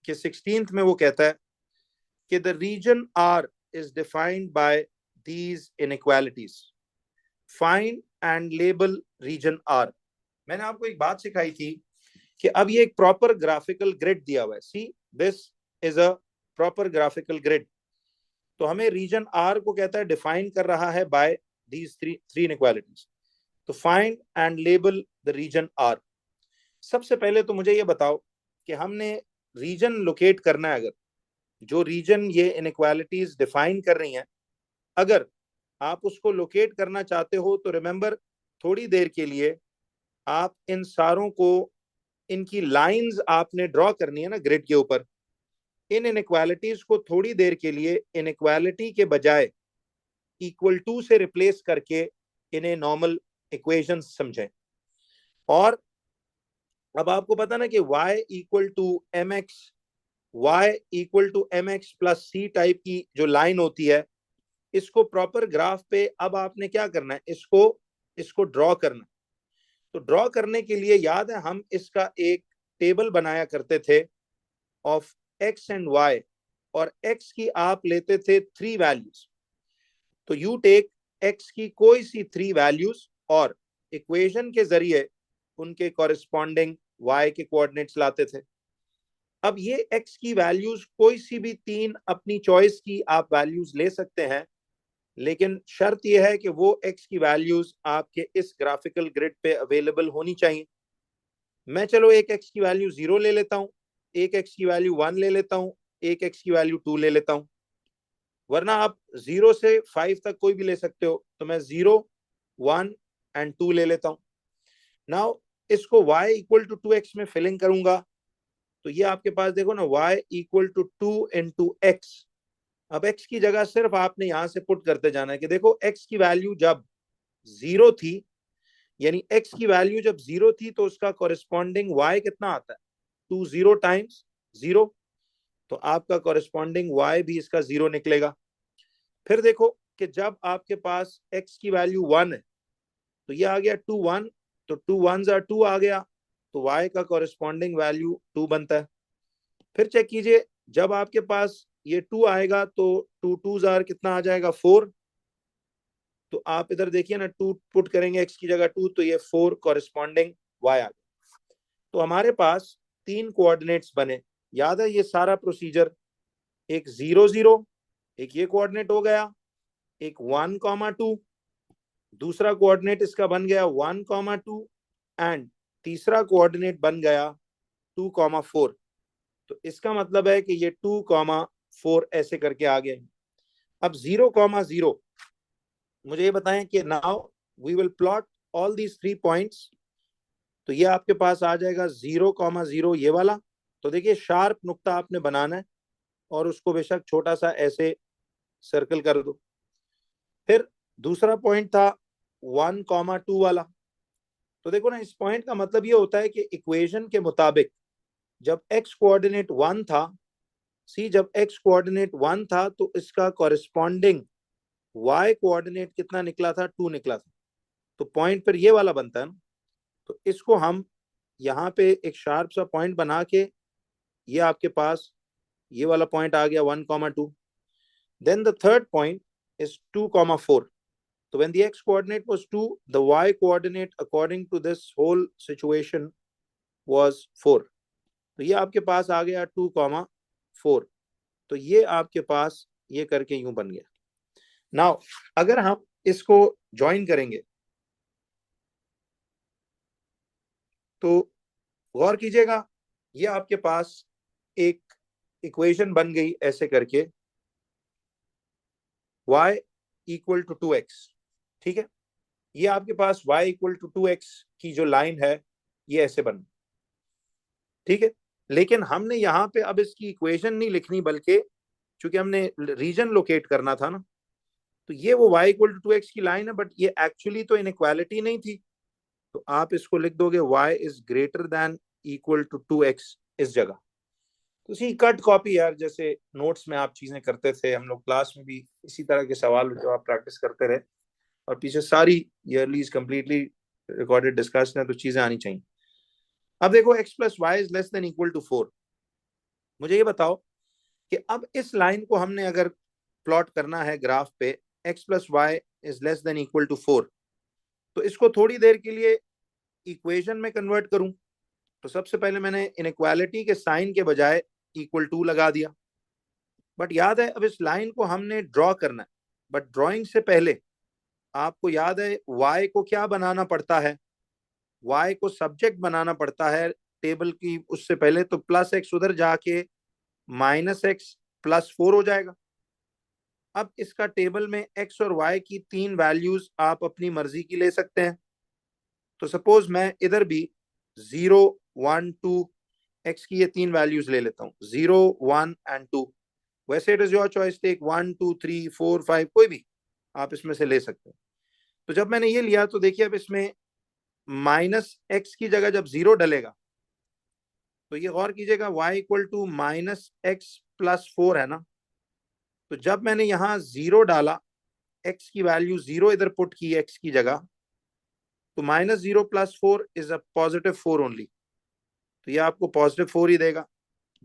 कि 16th में वो कहता है कि the region R is defined by these inequalities, find and label region R. मैंने आपको एक बात सिखाई थी कि अब ये एक प्रॉपर ग्राफिकल ग्रिड दिया हुआ है, see this is a proper graphical grid. तो हमें रीजन आर को कहता है डिफाइन कर रहा है बाय दीज थ्री इनइक्वालिटीज। तो find and label the region R. सबसे पहले तो मुझे ये बताओ कि हमने रीजन लोकेट करना है। अगर जो रीजन ये इनइक्वालिटीज डिफाइन कर रही हैं, अगर आप उसको लोकेट करना चाहते हो तो रिमेंबर, थोड़ी देर के लिए आप इन सारों को, इनकी लाइंस आपने ड्रॉ करनी है ना ग्रिड के ऊपर। इन इनइक्वालिटीज को थोड़ी देर के लिए इनइक्वालिटी के बजाय इक्वल टू से रिप्लेस करके इन्हें नॉर्मल इक्वेशंस समझें। और अब आपको पता ना कि y equal to M x, y equal to M x plus c type की जो लाइन होती है, इसको प्रॉपर ग्राफ पे अब आपने क्या करना है, इसको ड्रॉ करना है। तो ड्रॉ करने के लिए याद है हम इसका एक टेबल बनाया करते थे ऑफ एक्स एंड वाई, और एक्स की आप लेते थे 3 वैल्यूज। तो यू टेक एक्स की कोई सी 3 वैल्यूज और इक्वेशन के जरिए उनके कॉरेस्पॉन्डिंग वाई के कोऑर्डिनेट्स लाते थे। अब ये एक्स की वैल्यूज कोई सी भी 3 अपनी चॉइस की आप वैल्यूज ले सकते हैं, लेकिन शर्त यह है कि वो एक्स की वैल्यूज आपके इस ग्राफिकल ग्रिड पे अवेलेबल होनी चाहिए। मैं चलो एक एक्स की वैल्यू 0 ले लेता हूं, एक एक्स की वैल्यू 1 ले लेता हूं, एक एक्स की वैल्यू 2 ले लेता हूं, वरना आप 0 से 5 तक कोई भी ले सकते हो। तो मैं 0, 1 एंड 2 ले लेता हूं। नाउ इसको y इक्वल टू 2x में फिलिंग करूंगा, तो ये आपके पास देखो ना, y equal to 2 into x. अब x की जगह सिर्फ आपने यहां से पुट करते जाना है कि देखो x की वैल्यू जब 0 थी, यानी x की वैल्यू जब 0 थी, तो उसका कॉरेस्पॉन्डिंग y कितना आता है, 2 0 टाइम्स 0। तो आपका कॉरेस्पॉन्डिंग y भी इसका 0 निकलेगा। फिर देखो कि जब आपके पास x की वैल्यू 1 है, तो ये आ गया 2 1, तो 2 1 2 आ गया, तो y का कॉरेस्पॉन्डिंग वैल्यू 2 बनता है। फिर चेक कीजिए, जब आपके पास ये 2 आएगा तो 2 2 कितना आ जाएगा, 4। तो आप इधर देखिए ना, 2 पुट करेंगे x की जगह 2, तो ये 4 कॉरेस्पॉन्डिंग y आ गया। तो हमारे पास 3 कोऑर्डिनेट्स बने। याद है ये सारा प्रोसीजर, एक 0 0, एक ये कोऑर्डिनेट हो गया, एक 1,2, दूसरा कोऑर्डिनेट इसका बन गया 1,2, एंड तीसरा कोऑर्डिनेट बन गया 2,4। तो इसका मतलब है कि ये 2,4 ऐसे करके आ गए। अब 0,0, मुझे ये बताएं कि now we will plot all these 3 points. तो ये आपके पास आ जाएगा 0,0 ये वाला। तो देखिए शार्प नुक्ता आपने बनाना है और उसको बेशक छोटा सा ऐसे सर्कल कर दो। फिर दूसरा पॉइंट था 1,2 वाला। तो देखो ना, इस पॉइंट का मतलब ये होता है कि इक्वेशन के मुताबिक जब x कोऑर्डिनेट 1 था, जब x कोऑर्डिनेट 1 था, तो इसका कॉरेस्पॉन्डिंग y कोऑर्डिनेट कितना निकला था, 2 निकला था। तो पॉइंट पर ये वाला बनता है ना। तो इसको हम यहाँ पे एक शार्प सा पॉइंट बना के, ये आपके पास ये वाला पॉइंट आ गया 1,2। Then the third point is 2,4. So when the x coordinate was 2, the y coordinate according to this whole situation was 4. तो ये आपके पास आ गया 2,4। तो ये आपके पास ये करके यूं बन गया। नाउ अगर हम इसको ज्वाइन करेंगे तो गौर कीजिएगा, ये आपके पास एक इक्वेशन बन गई ऐसे करके, y इक्वल टू 2x। ठीक है, ये आपके पास y इक्वल टू 2x की जो लाइन है ये ऐसे बन, ठीक है। लेकिन हमने यहाँ पे अब इसकी इक्वेशन नहीं लिखनी, बल्कि चूंकि हमने रीजन लोकेट करना था ना, तो ये वो y इक्वल टू 2x की लाइन है, बट ये एक्चुअली तो इनइक्वालिटी नहीं थी। तो आप इसको लिख दोगे y is greater than equal to 2x इस जगह। तो इसी कट कॉपी यार, जैसे नोट्स में आप चीजें करते थे, हम लोग क्लास में भी इसी तरह के सवाल जो आप प्रैक्टिस करते रहे, और पीछे सारी ईयरलीज कंप्लीटली रिकॉर्डेड डिस्कशन है, तो चीजें आनी चाहिए। अब देखो x plus y is less than equal to 4। मुझे ये बताओ कि अब इस लाइन को हमने अगर प्लॉट करना है ग्राफ पे, x plus y is less than equal to 4, तो इसको थोड़ी देर के लिए इक्वेशन में कन्वर्ट करूं, तो सबसे पहले मैंने इनइक्वालिटी के साइन के बजाय इक्वल टू लगा दिया। बट याद है अब इस लाइन को हमने ड्रॉ करना है, बट ड्राइंग से पहले आपको याद है y को क्या बनाना पड़ता है, y को सब्जेक्ट बनाना पड़ता है टेबल की, उससे पहले तो प्लस एक्स उधर जाके माइनस एक्स प्लस 4 हो जाएगा। अब इसका टेबल में x और y की 3 वैल्यूज आप अपनी मर्जी की ले सकते हैं। तो सपोज मैं इधर भी 0 1 2 x की ये 3 वैल्यूज ले लेता हूँ, 0 1 एंड 2। वैसे it is your choice, take 1 2 3 4 5, कोई भी आप इसमें से ले सकते हैं। तो जब मैंने ये लिया तो देखिए अब इसमें माइनस एक्स की जगह जब 0 डलेगा तो ये गौर कीजिएगा y equal to minus x plus 4 है ना। तो जब मैंने यहाँ 0 डाला, x की वैल्यू 0 इधर पुट की x की जगह, तो minus 0 plus 4 is a positive 4 only, तो ये आपको पॉजिटिव 4 ही देगा।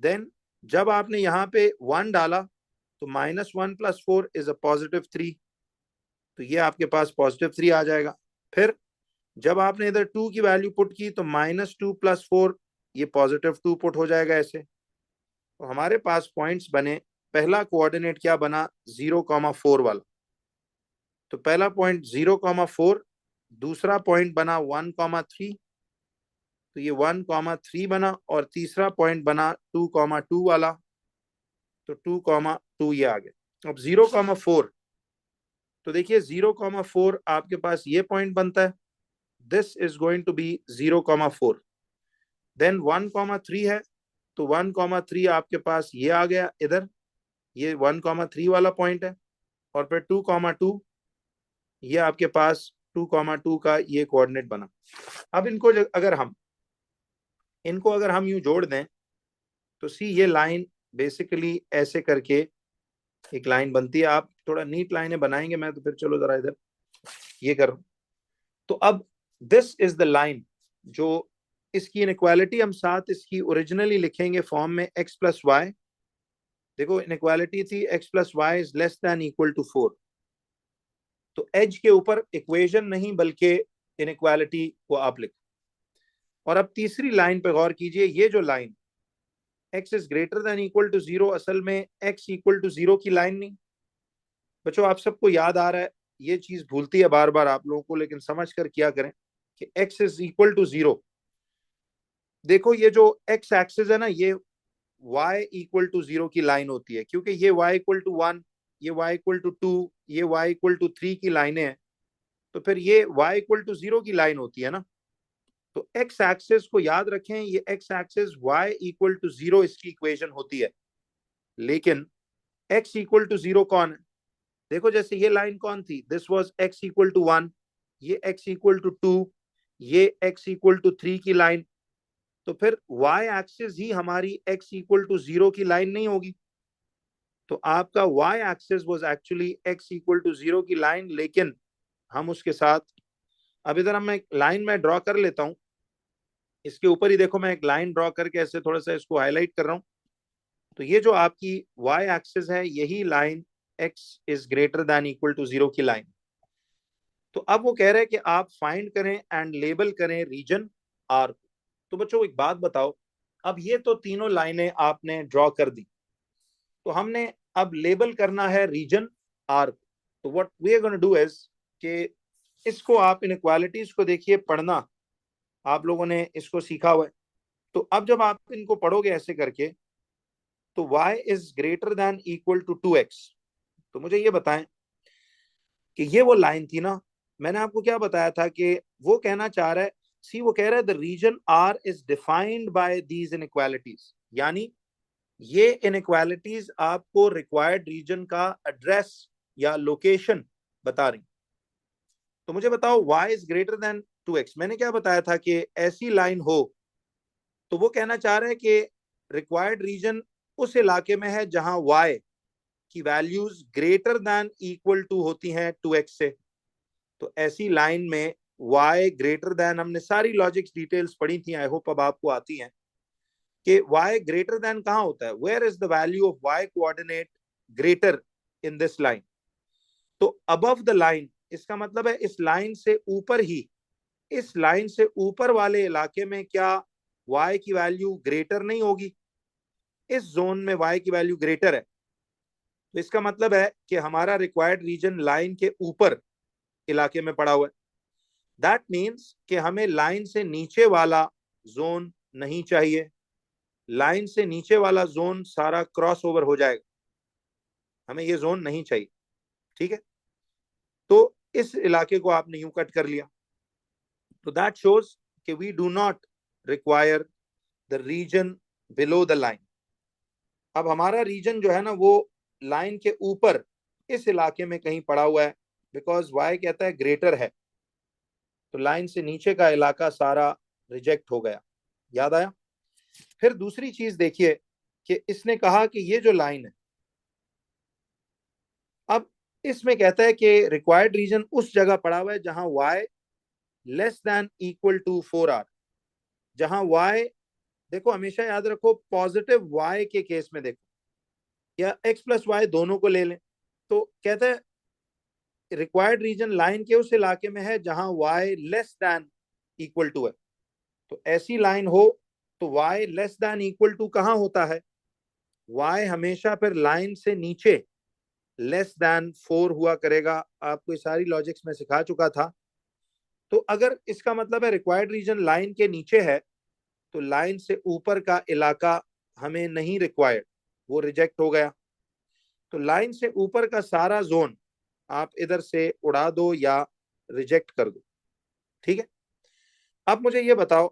देन जब आपने यहाँ पे 1 डाला तो minus 1 plus 4 is a positive 3, तो ये आपके पास पॉजिटिव 3 आ जाएगा। फिर जब आपने इधर 2 की वैल्यू पुट की तो माइनस 2 प्लस 4, ये पॉजिटिव 2 पुट हो जाएगा ऐसे। तो हमारे पास पॉइंट्स बने, पहला कोऑर्डिनेट क्या बना, 0,4 वाला, तो पहला पॉइंट 0,4, दूसरा पॉइंट बना 1,3, तो ये 1,3 बना, और तीसरा पॉइंट बना 2,2 वाला, तो 2,2 ये आ गया। अब 0,4, तो देखिए 0,4 आपके पास ये पॉइंट बनता है, this is going to be 0,4। Then 1,3 है, तो 1,3 आपके पास ये आ गया इधर, ये 1,3 वाला पॉइंट है, और फिर 2,2 ये आपके पास 2,2 का ये कोऑर्डिनेट बना। अब इनको अगर हम यूं जोड़ दें तो सी ये लाइन बेसिकली ऐसे करके एक लाइन बनती है। आप थोड़ा नीट लाइनें बनाएंगे, मैं तो फिर चलो जरा इधर ये करूं। तो अब दिस इज द लाइन, जो इसकी इनइक्वालिटी हम साथ इसकी ओरिजिनली लिखेंगे फॉर्म में x प्लस वाई। देखो इनइक्वालिटी थी x plus y is less than equal to 4, तो एज के ऊपर इक्वेशन नहीं बल्कि इनइक्वालिटी को आप लिखो। और अब तीसरी लाइन पे गौर कीजिए, ये जो line x is greater than equal to 0 असल में x इक्वल टू 0 की लाइन नहीं। बच्चों आप सबको याद आ रहा है, ये चीज भूलती है बार बार आप लोगों को, लेकिन समझ कर किया करें कि x इज इक्वल टू 0। देखो ये जो x एक्सिस है ना, ये y इक्वल टू 0 की लाइन होती है, क्योंकि ये y इक्वल टू 1, ये y इक्वल टू 2, ये y इक्वल टू 3 की लाइनें हैं, तो फिर ये y इक्वल टू 0 की लाइन होती है ना। तो x एक्सिस को याद रखें, ये x axis y equal to 0 इसकी इक्वेशन होती है। लेकिन x इक्वल टू 0 कौन है, देखो जैसे ये लाइन कौन थी, this was x equal to 1, ये x इक्वल टू 2, ये x इक्वल टू 3 की लाइन, तो फिर y एक्सिस ही हमारी x इक्वल टू 0 की लाइन नहीं होगी। तो आपका y axis was actually x equal to 0 की लाइन, लेकिन हम उसके साथ, अब इधर हम एक लाइन में ड्रॉ कर लेता हूं, इसके ऊपर ही देखो मैं एक लाइन ड्रॉ करके ऐसे थोड़ा सा इसको हाईलाइट कर रहा हूं। तो ये जो आपकी y एक्सिस है, यही line x is greater than equal to 0 की लाइन। तो अब वो कह रहे हैं कि आप फाइंड करें एंड लेबल करें रीजन R। तो बच्चों एक बात बताओ, अब ये तो तीनों लाइनें आपने ड्रॉ कर दी, तो हमने अब लेबल करना है रीजन R। तो what we are gonna do is कि इसको आप इनइक्वालिटीज को देखिए, पढ़ना आप लोगों ने इसको सीखा हुआ है। तो अब जब आप इनको पढ़ोगे ऐसे करके, तो y is greater than equal to 2x, तो मुझे ये बताएं कि ये वो लाइन थी ना, मैंने आपको क्या बताया था कि वो कहना चाह रहा है, सी वो कह रहा है the region R is defined by these inequalities, यानी ये इनइक्वालिटीज आपको रिक्वायर्ड रीजन का एड्रेस या लोकेशन बता रही। तो मुझे बताओ y is greater then 2x, मैंने क्या बताया था कि ऐसी लाइन हो तो वो कहना चाह रहा है कि रिक्वायर्ड रीजन उस इलाके में है जहां y की values greater than equal to होती हैं 2x से। तो ऐसी लाइन में y ग्रेटर देन, हमने सारी लॉजिक्स डिटेल्स पढ़ी थी, आई होप अब आपको आती हैं, कि y ग्रेटर देन कहाँ होता है, where is the value of y coordinate greater in this line. तो अबव द लाइन इसका मतलब है इस लाइन से ऊपर ही, इस लाइन से ऊपर वाले इलाके में क्या y की वैल्यू ग्रेटर नहीं होगी? इस जोन में y की वैल्यू ग्रेटर है, तो इसका मतलब है कि हमारा रिक्वायर्ड रीजन लाइन के ऊपर इलाके में पड़ा हुआ है। दैट मीन्स कि हमें लाइन से नीचे वाला जोन नहीं चाहिए, लाइन से नीचे वाला जोन सारा क्रॉस ओवर हो जाएगा, हमें ये जोन नहीं चाहिए। ठीक है, तो इस इलाके को आपने यूं कट कर लिया, तो दैट शोज कि we do not require the region below the line. अब हमारा रीजन जो है ना वो लाइन के ऊपर इस इलाके में कहीं पड़ा हुआ है, बिकॉज वाई कहता है ग्रेटर है, तो लाइन से नीचे का इलाका सारा रिजेक्ट हो गया। याद आया? फिर दूसरी चीज देखिए कि इसने कहा कि ये जो लाइन है, अब इसमें कहता है कि रिक्वायर्ड रीजन उस जगह पड़ा हुआ है जहां y less than equal to 4r, जहां y, देखो हमेशा याद रखो पॉजिटिव y के केस में देखो, या x प्लस वाई दोनों को ले लें, तो कहता है रिक्वायर्ड रीजन लाइन के उस इलाके में है जहां y less than equal to है। तो ऐसी लाइन हो तो y less than equal to कहां होता है? y हमेशा फिर लाइन से नीचे लेस देन 4 हुआ करेगा। आपको ये सारी लॉजिक्स में सिखा चुका था। तो अगर इसका मतलब है रिक्वायर्ड रीजन लाइन के नीचे है, तो लाइन से ऊपर का इलाका हमें नहीं रिक्वायर्ड, वो रिजेक्ट हो गया। तो लाइन से ऊपर का सारा जोन आप इधर से उड़ा दो या रिजेक्ट कर दो। ठीक है, अब मुझे ये बताओ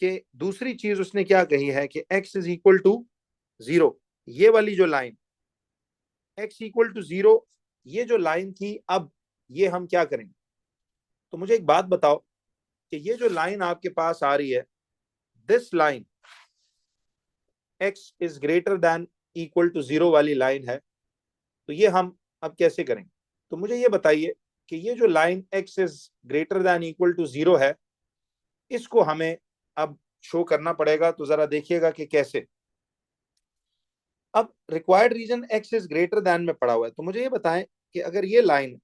कि दूसरी चीज उसने क्या कही है कि x इज इक्वल टू 0, ये वाली जो लाइन x इक्वल टू 0, ये जो लाइन थी, अब ये हम क्या करेंगे? तो मुझे एक बात बताओ कि ये जो लाइन आपके पास आ रही है, this line x is greater than equal to 0 वाली लाइन है, तो ये हम अब कैसे करेंगे? तो मुझे ये बताइए कि ये जो line x is greater than equal to 0 है, इसको हमें अब शो करना पड़ेगा। तो जरा देखिएगा कि कैसे। अब required region x is greater than में पड़ा हुआ है, तो मुझे ये बताएं कि अगर ये लाइन,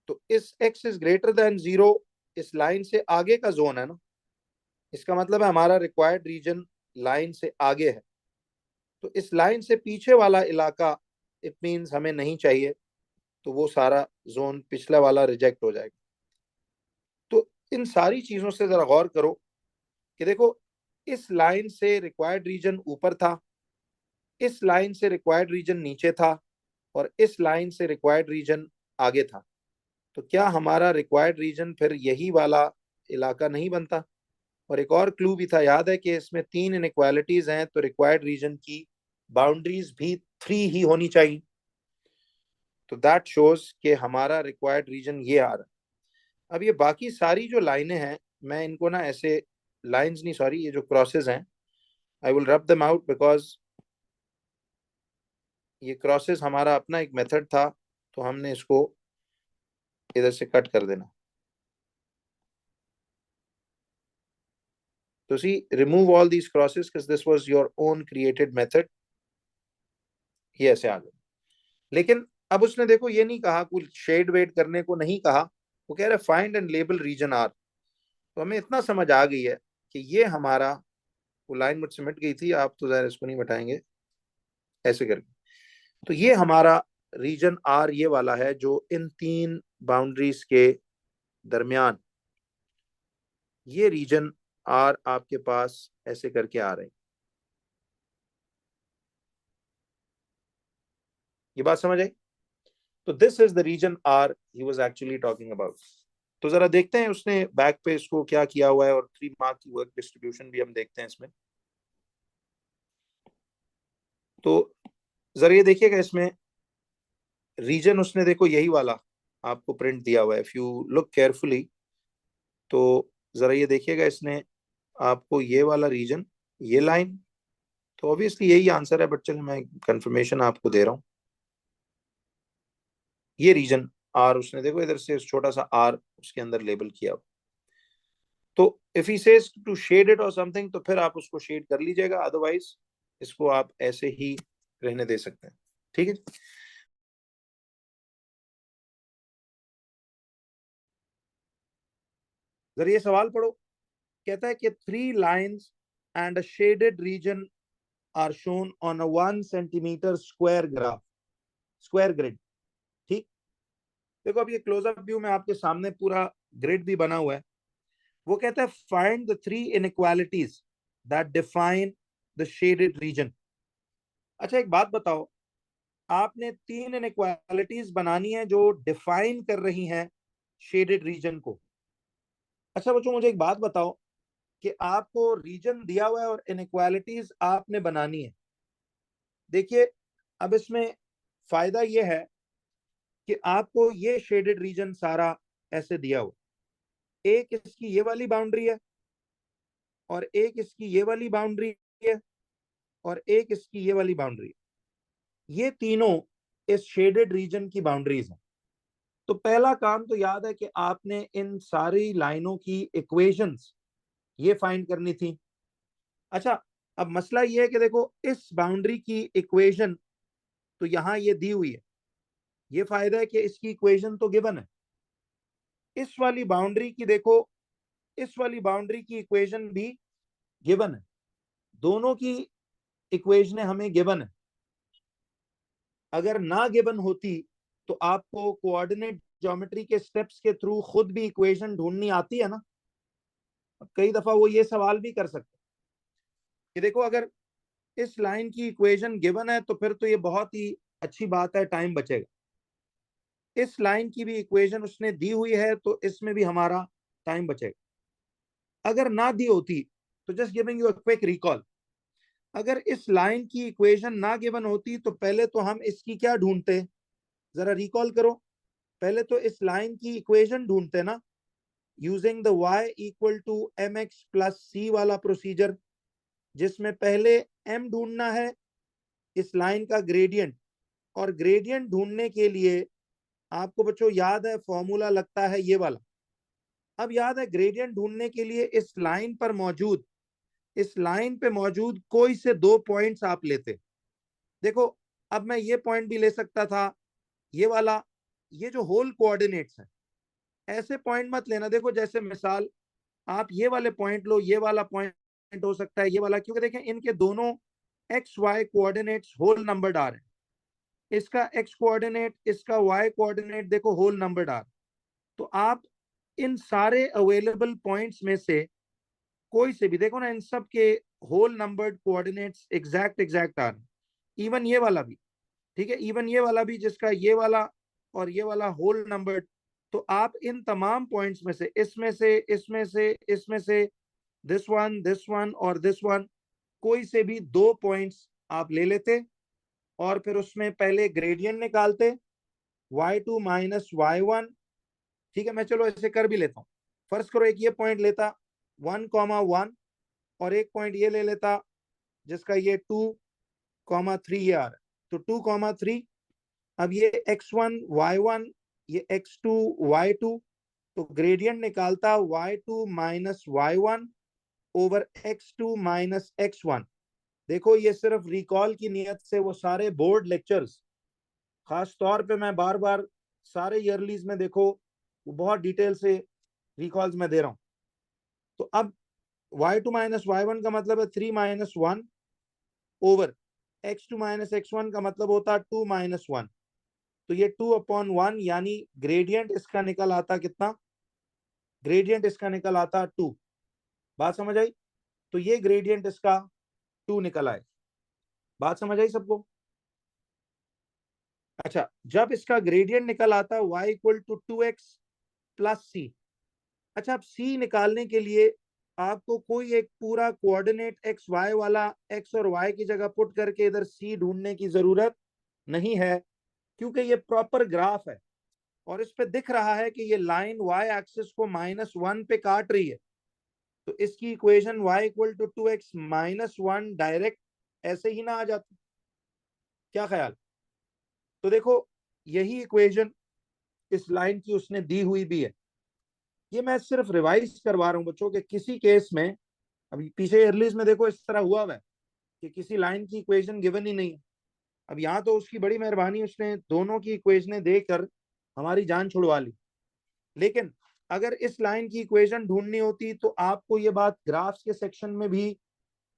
तो इस x इज ग्रेटर देन 0 इस लाइन से आगे का जोन है ना, इसका मतलब है हमारा रिक्वायर्ड रीजन लाइन से आगे है। तो इस लाइन से पीछे वाला इलाका इट मींस हमें नहीं चाहिए, तो वो सारा जोन पिछला वाला रिजेक्ट हो जाएगा। तो इन सारी चीजों से जरा गौर करो कि देखो इस लाइन से रिक्वायर्ड रीजन ऊपर था, इस लाइन से रिक्वायर्ड रीजन नीचे था, और इस लाइन से रिक्वायर्ड रीजन आगे था। तो क्या हमारा रिक्वायर्ड रीजन फिर यही वाला इलाका नहीं बनता? और एक और क्लू भी था, याद है कि इसमें 3 इनइक्वालिटीज हैं, तो रिक्वायर्ड रीजन की बाउंड्रीज भी 3 ही होनी चाहिए। तो दैट शोज कि हमारा रिक्वायर्ड रीजन ये आ रहा है। अब ये बाकी सारी जो लाइनें हैं, मैं इनको ना ऐसे लाइंस नहीं, सॉरी, ये जो क्रॉसेस हैं, आई विल रब देम आउट, बिकॉज ये क्रॉसेस हमारा अपना एक मेथड था, तो हमने इसको इधर से कट कर देना। तो see, remove all these crosses because this was your own created method. ये ऐसे आ गए। लेकिन अब उसने देखो ये नहीं कहा, कुछ शेड वेड करने को नहीं कहा, वो कह रहा है find and label region R. तो हमें इतना समझ आ गई है कि ये हमारा, वो लाइन मुझसे मिट गई थी, आप तो ज़रा इसको नहीं मिटाएंगे ऐसे करके। तो ये हमारा रीजन आर ये वाला है जो इन 3 बाउंड्रीज के दरमियान, ये रीजन आर आपके पास ऐसे करके आ रहे हैं। ये बात समझ आई? तो this is the region R he was actually talking about. तो जरा देखते हैं उसने बैक पे इसको क्या किया हुआ है, और 3 मार्क की वर्क डिस्ट्रीब्यूशन भी हम देखते हैं इसमें। तो जरा ये देखिएगा, इसमें रीजन उसने देखो यही वाला आपको प्रिंट दिया हुआ है। इफ यू लुक केयरफुली, तो जरा ये देखिएगा, इसने आपको ये वाला रीजन, ये लाइन, तो ऑब्वियसली यही आंसर है, बट चलो मैं कंफर्मेशन आपको दे रहा हूँ। ये रीजन आर उसने देखो इधर से छोटा सा आर उसके अंदर लेबल किया हुआ। तो if he says to shade it or something, तो फिर आप उसको शेड कर लीजिएगा, अदरवाइज इसको आप ऐसे ही रहने दे सकते हैं। ठीक है। जरा ये सवाल पढ़ो। कहता है कि 3 lines and a shaded region are shown on a 1 centimetre square grid. ठीक। देखो अब ये क्लोजअप व्यू में आपके सामने पूरा ग्रिड भी बना हुआ है। वो कहता है find the 3 inequalities that define the shaded region. अच्छा एक बात बताओ, आपने 3 इनइक्वालिटीज बनानी है जो डिफाइन कर रही हैं शेडेड रीजन को। अच्छा बच्चों मुझे एक बात बताओ कि आपको रीजन दिया हुआ है और इनइक्वालिटीज आपने बनानी है। देखिए अब इसमें फायदा यह है कि आपको ये शेडेड रीजन सारा ऐसे दिया हुआ, एक इसकी ये वाली बाउंड्री है, और एक इसकी ये वाली बाउंड्री है, और एक इसकी ये वाली बाउंड्री है। ये तीनों इस शेडेड रीजन की बाउंड्रीज हैं। तो पहला काम तो याद है कि आपने इन सारी लाइनों की इक्वेशंस ये फाइंड करनी थी। अच्छा अब मसला ये है कि देखो इस बाउंड्री की इक्वेशन तो यहां ये दी हुई है। ये फायदा है कि इसकी इक्वेशन तो गिवन है। इस वाली बाउंड्री की देखो, इस वाली बाउंड्री की इक्वेशन भी गिवन है। दोनों की इक्वेशन हमें गिवन है। अगर ना गिवन होती तो आपको कोऑर्डिनेट ज्योमेट्री के स्टेप्स के थ्रू खुद भी इक्वेशन ढूंढनी आती है ना। कई दफा वो ये सवाल भी कर सकते कि देखो अगर इस लाइन की इक्वेशन गिवन है तो फिर तो ये बहुत ही अच्छी बात है, टाइम बचेगा। इस लाइन की भी इक्वेशन उसने दी हुई है तो इसमें भी हमारा टाइम बचेगा। अगर ना दी होती तो just giving you a quick recall, अगर इस लाइन की इक्वेशन ना गिवन होती तो पहले तो हम इसकी क्या ढूंढते, जरा रिकॉल करो। पहले तो इस लाइन की इक्वेशन ढूंढते ना, using the y equal to M x plus C वाला प्रोसीजर, जिसमें पहले m ढूंढना है, इस लाइन का ग्रेडियंट, और ग्रेडियंट ढूंढने के लिए आपको बच्चों याद है फॉर्मूला लगता है ये वाला। अब याद है ग्रेडियंट ढूंढने के लिए इस लाइन पर मौजूद, इस लाइन पे मौजूद कोई से 2 पॉइंट्स आप लेते। देखो अब मैं ये पॉइंट भी ले सकता था, ये वाला, ये जो होल कोऑर्डिनेट्स है, ऐसे पॉइंट मत लेना। देखो जैसे मिसाल आप ये वाले पॉइंट लो, ये वाला पॉइंट हो सकता है ये वाला, क्योंकि देखें इनके दोनों x Y coordinates whole numbered आ रहे हैं। इसका एक्स कोऑर्डिनेट, इसका वाई कोऑर्डिनेट देखो होल नंबर्ड आ रहे हैं। तो आप इन सारे अवेलेबल पॉइंट्स में से कोई से भी देखो ना, इन सब के whole numbered coordinates exact exact आ रहे हैं। इवन ये वाला भी, ठीक है, इवन ये वाला भी जिसका ये वाला और ये वाला होल नंबर्ड। तो आप इन तमाम पॉइंट्स में से, इसमें से, इसमें से, इसमें से, दिस वन और दिस वन, कोई से भी 2 पॉइंट्स आप ले लेते और फिर उसमें पहले ग्रेडियंट निकालते, y2 माइनस y1। ठीक है, मैं चलो ऐसे कर भी लेता हूँ। फर्स्ट करो एक ये पॉइंट लेता 1,1, और एक पॉइंट ये ले लेता जिसका ये 2,3 ये आ रहा है, तो 2,3। अब ये x1 y1, ये x2 y2, तो ग्रेडियंट निकालता y2 minus y1 over x2 minus x1। देखो ये सिर्फ रिकॉल की नियत से वो सारे बोर्ड लेक्चर्स, खास तौर पे मैं बार बार सारे ईयरलीज में देखो वो बहुत डिटेल से रिकॉल्स में दे रहा हूँ। तो अब y2 माइनस y1 का मतलब है 3 minus 1 over x2 minus x1 का मतलब होता है 2 माइनस 1। तो ये 2/1, यानी ग्रेडियंट इसका निकल आता कितना, ग्रेडियंट इसका निकल आता 2। बात समझ आई? तो ये ग्रेडियंट इसका 2 निकल आए। बात समझ आई सबको? अच्छा जब इसका ग्रेडियंट निकल आता y equal to 2x plus C. अच्छा अब c निकालने के लिए आपको कोई एक पूरा कोऑर्डिनेट एक्स वाई वाला x और y की जगह पुट करके इधर c ढूंढने की जरूरत नहीं है, क्योंकि ये प्रॉपर ग्राफ है और इस पे दिख रहा है कि ये लाइन y एक्सिस को -1 पे काट रही है। तो इसकी equation y equal to 2x minus 1 direct ऐसे ही ना आ जाती? क्या ख्याल? तो देखो यही इक्वेशन इस लाइन की उसने दी हुई भी है। ये मैं सिर्फ रिवाइज करवा रहा हूँ बच्चों के, किसी केस में अभी पीछे एयरलीज में देखो इस तरह हुआ है कि किसी लाइन की इक्वेशन गिवन ही नहीं है। अब यहाँ तो उसकी बड़ी मेहरबानी, उसने दोनों की इक्वेशनें देकर हमारी जान छुड़वा ली। लेकिन अगर इस लाइन की इक्वेशन ढूंढनी होती तो आपको ये बात ग्राफ्स के सेक्शन में भी,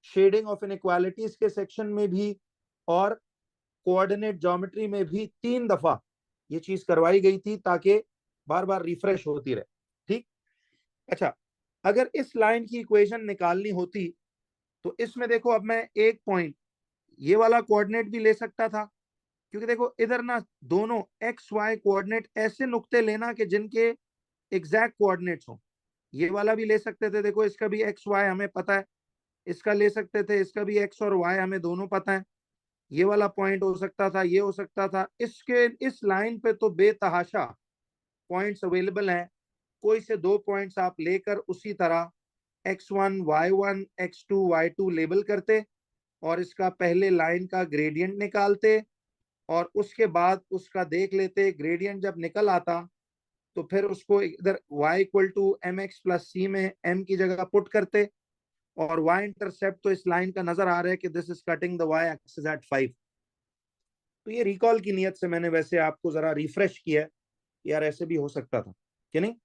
शेडिंग ऑफ इनइक्वालिटीज के सेक्शन में भी, और कोऑर्डिनेट ज्योमेट्री में भी 3 दफा ये चीज करवाई गई थी, ताकि बार बार रिफ्रेश होती रहे। ठीक। अच्छा, अगर इस लाइन की इक्वेशन निकालनी होती तो इसमें देखो, अब मैं एक पॉइंट ये वाला कोऑर्डिनेट भी ले सकता था, क्योंकि देखो इधर ना दोनों एक्स वाई कोऑर्डिनेट ऐसे नुक्ते लेना कि जिनके एग्जैक्ट कोऑर्डिनेट्स हो। ये वाला भी ले सकते थे, देखो इसका भी एक्स वाई हमें पता है, इसका ले सकते थे, इसका भी एक्स और वाई हमें दोनों पता है। ये वाला पॉइंट हो सकता था, ये हो सकता था। इसके इस लाइन पे तो बेतहाशा पॉइंट्स अवेलेबल हैं। कोई से 2 पॉइंट्स आप लेकर उसी तरह x1 y1 x2 y2 label करते, और इसका पहले लाइन का ग्रेडियंट निकालते, और उसके बाद उसका देख लेते। ग्रेडियंट जब निकल आता तो फिर उसको इधर y equal to M x plus C में m की जगह पुट करते, और y इंटरसेप्ट तो इस लाइन का नजर आ रहा है कि this is cutting the y axis at 5। तो ये रिकॉल की नियत से मैंने वैसे आपको जरा रिफ्रेश किया है, यार ऐसे भी हो सकता था कि नहीं।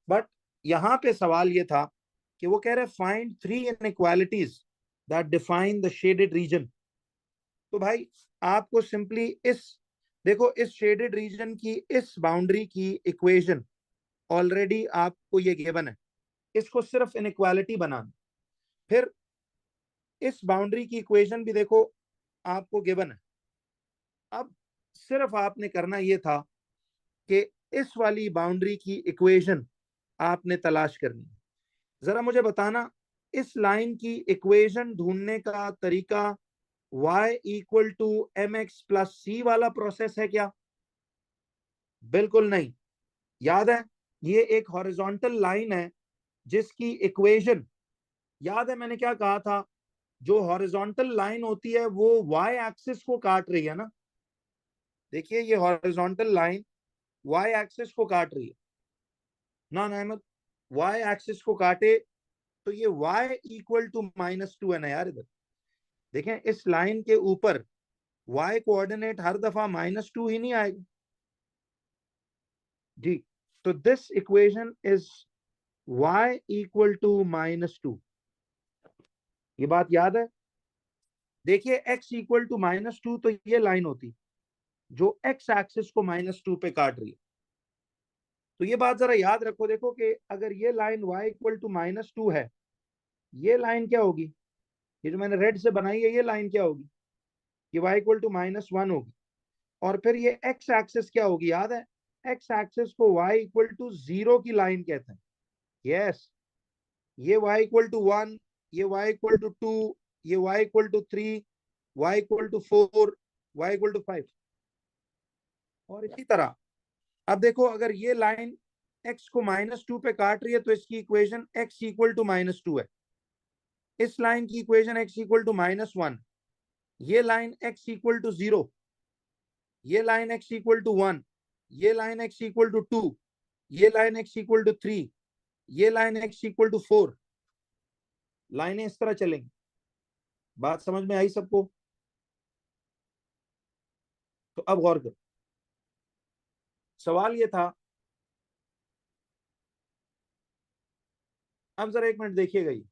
बट यहाँ पे सवाल ये था कि वो कह रहे find 3 inequalities that define the shaded region. तो भाई आपको सिंपली इस, देखो इस शेडेड रीजन की इस बाउंड्री की इक्वेशन ऑलरेडी आपको ये गिवन है, इसको सिर्फ इनइक्वालिटी बनाना। फिर इस बाउंड्री की इक्वेशन भी देखो आपको गिवन है। अब सिर्फ आपने करना ये था कि इस वाली बाउंड्री की इक्वेशन आपने तलाश करनी है। जरा मुझे बताना, इस लाइन की इक्वेशन ढूंढने का तरीका y equal to M x plus C वाला प्रोसेस है क्या? बिल्कुल नहीं। याद है, ये एक हॉरिजॉन्टल लाइन है जिसकी इक्वेशन, याद है मैंने क्या कहा था, जो हॉरिजॉन्टल लाइन होती है वो y एक्सिस को काट रही है ना। देखिए ये हॉरिजॉन्टल लाइन y एक्सिस को काट रही है ना अहमद, y एक्सिस को काटे तो ये y इक्वल टू -2 है ना यार। इधर देखें, इस लाइन के ऊपर y कोऑर्डिनेट हर दफा -2 ही नहीं आएगा जी। तो this equation is y equal to -2। ये बात याद है। देखिए x इक्वल टू -2 तो ये लाइन होती जो x एक्सिस को -2 पे काट रही है। तो ये बात जरा याद रखो, देखो कि अगर ये लाइन y इक्वल टू -2 है, ये लाइन क्या होगी? ये जो मैंने रेड से बनाई है ये लाइन क्या होगी? ये y इक्वल टू -1 होगी। और फिर ये x एक्सिस क्या होगी? याद है, x एक्सिस को y इक्वल टू 0 की लाइन कहते हैं। यस, ये y इक्वल टू 1, ये y इक्वल टू 2, ये y equal to 3, y equal to 4, y equal to 5, और इसी तरह। अब देखो, अगर ये लाइन x को -2 पे काट रही है तो इसकी इक्वेशन x इक्वल टू -2 है। इस लाइन की इक्वेशन x इक्वल टू -1, ये लाइन x इक्वल टू 0, ये लाइन x इक्वल टू 1, ये लाइन x इक्वल टू 2, ये लाइन x इक्वल टू 3, ये लाइन x इक्वल टू 4। लाइनें इस तरह चलेंगी। बात समझ में आई सबको? तो अब गौर करो, सवाल ये था, अब जरा 1 मिनट देखिएगा ये।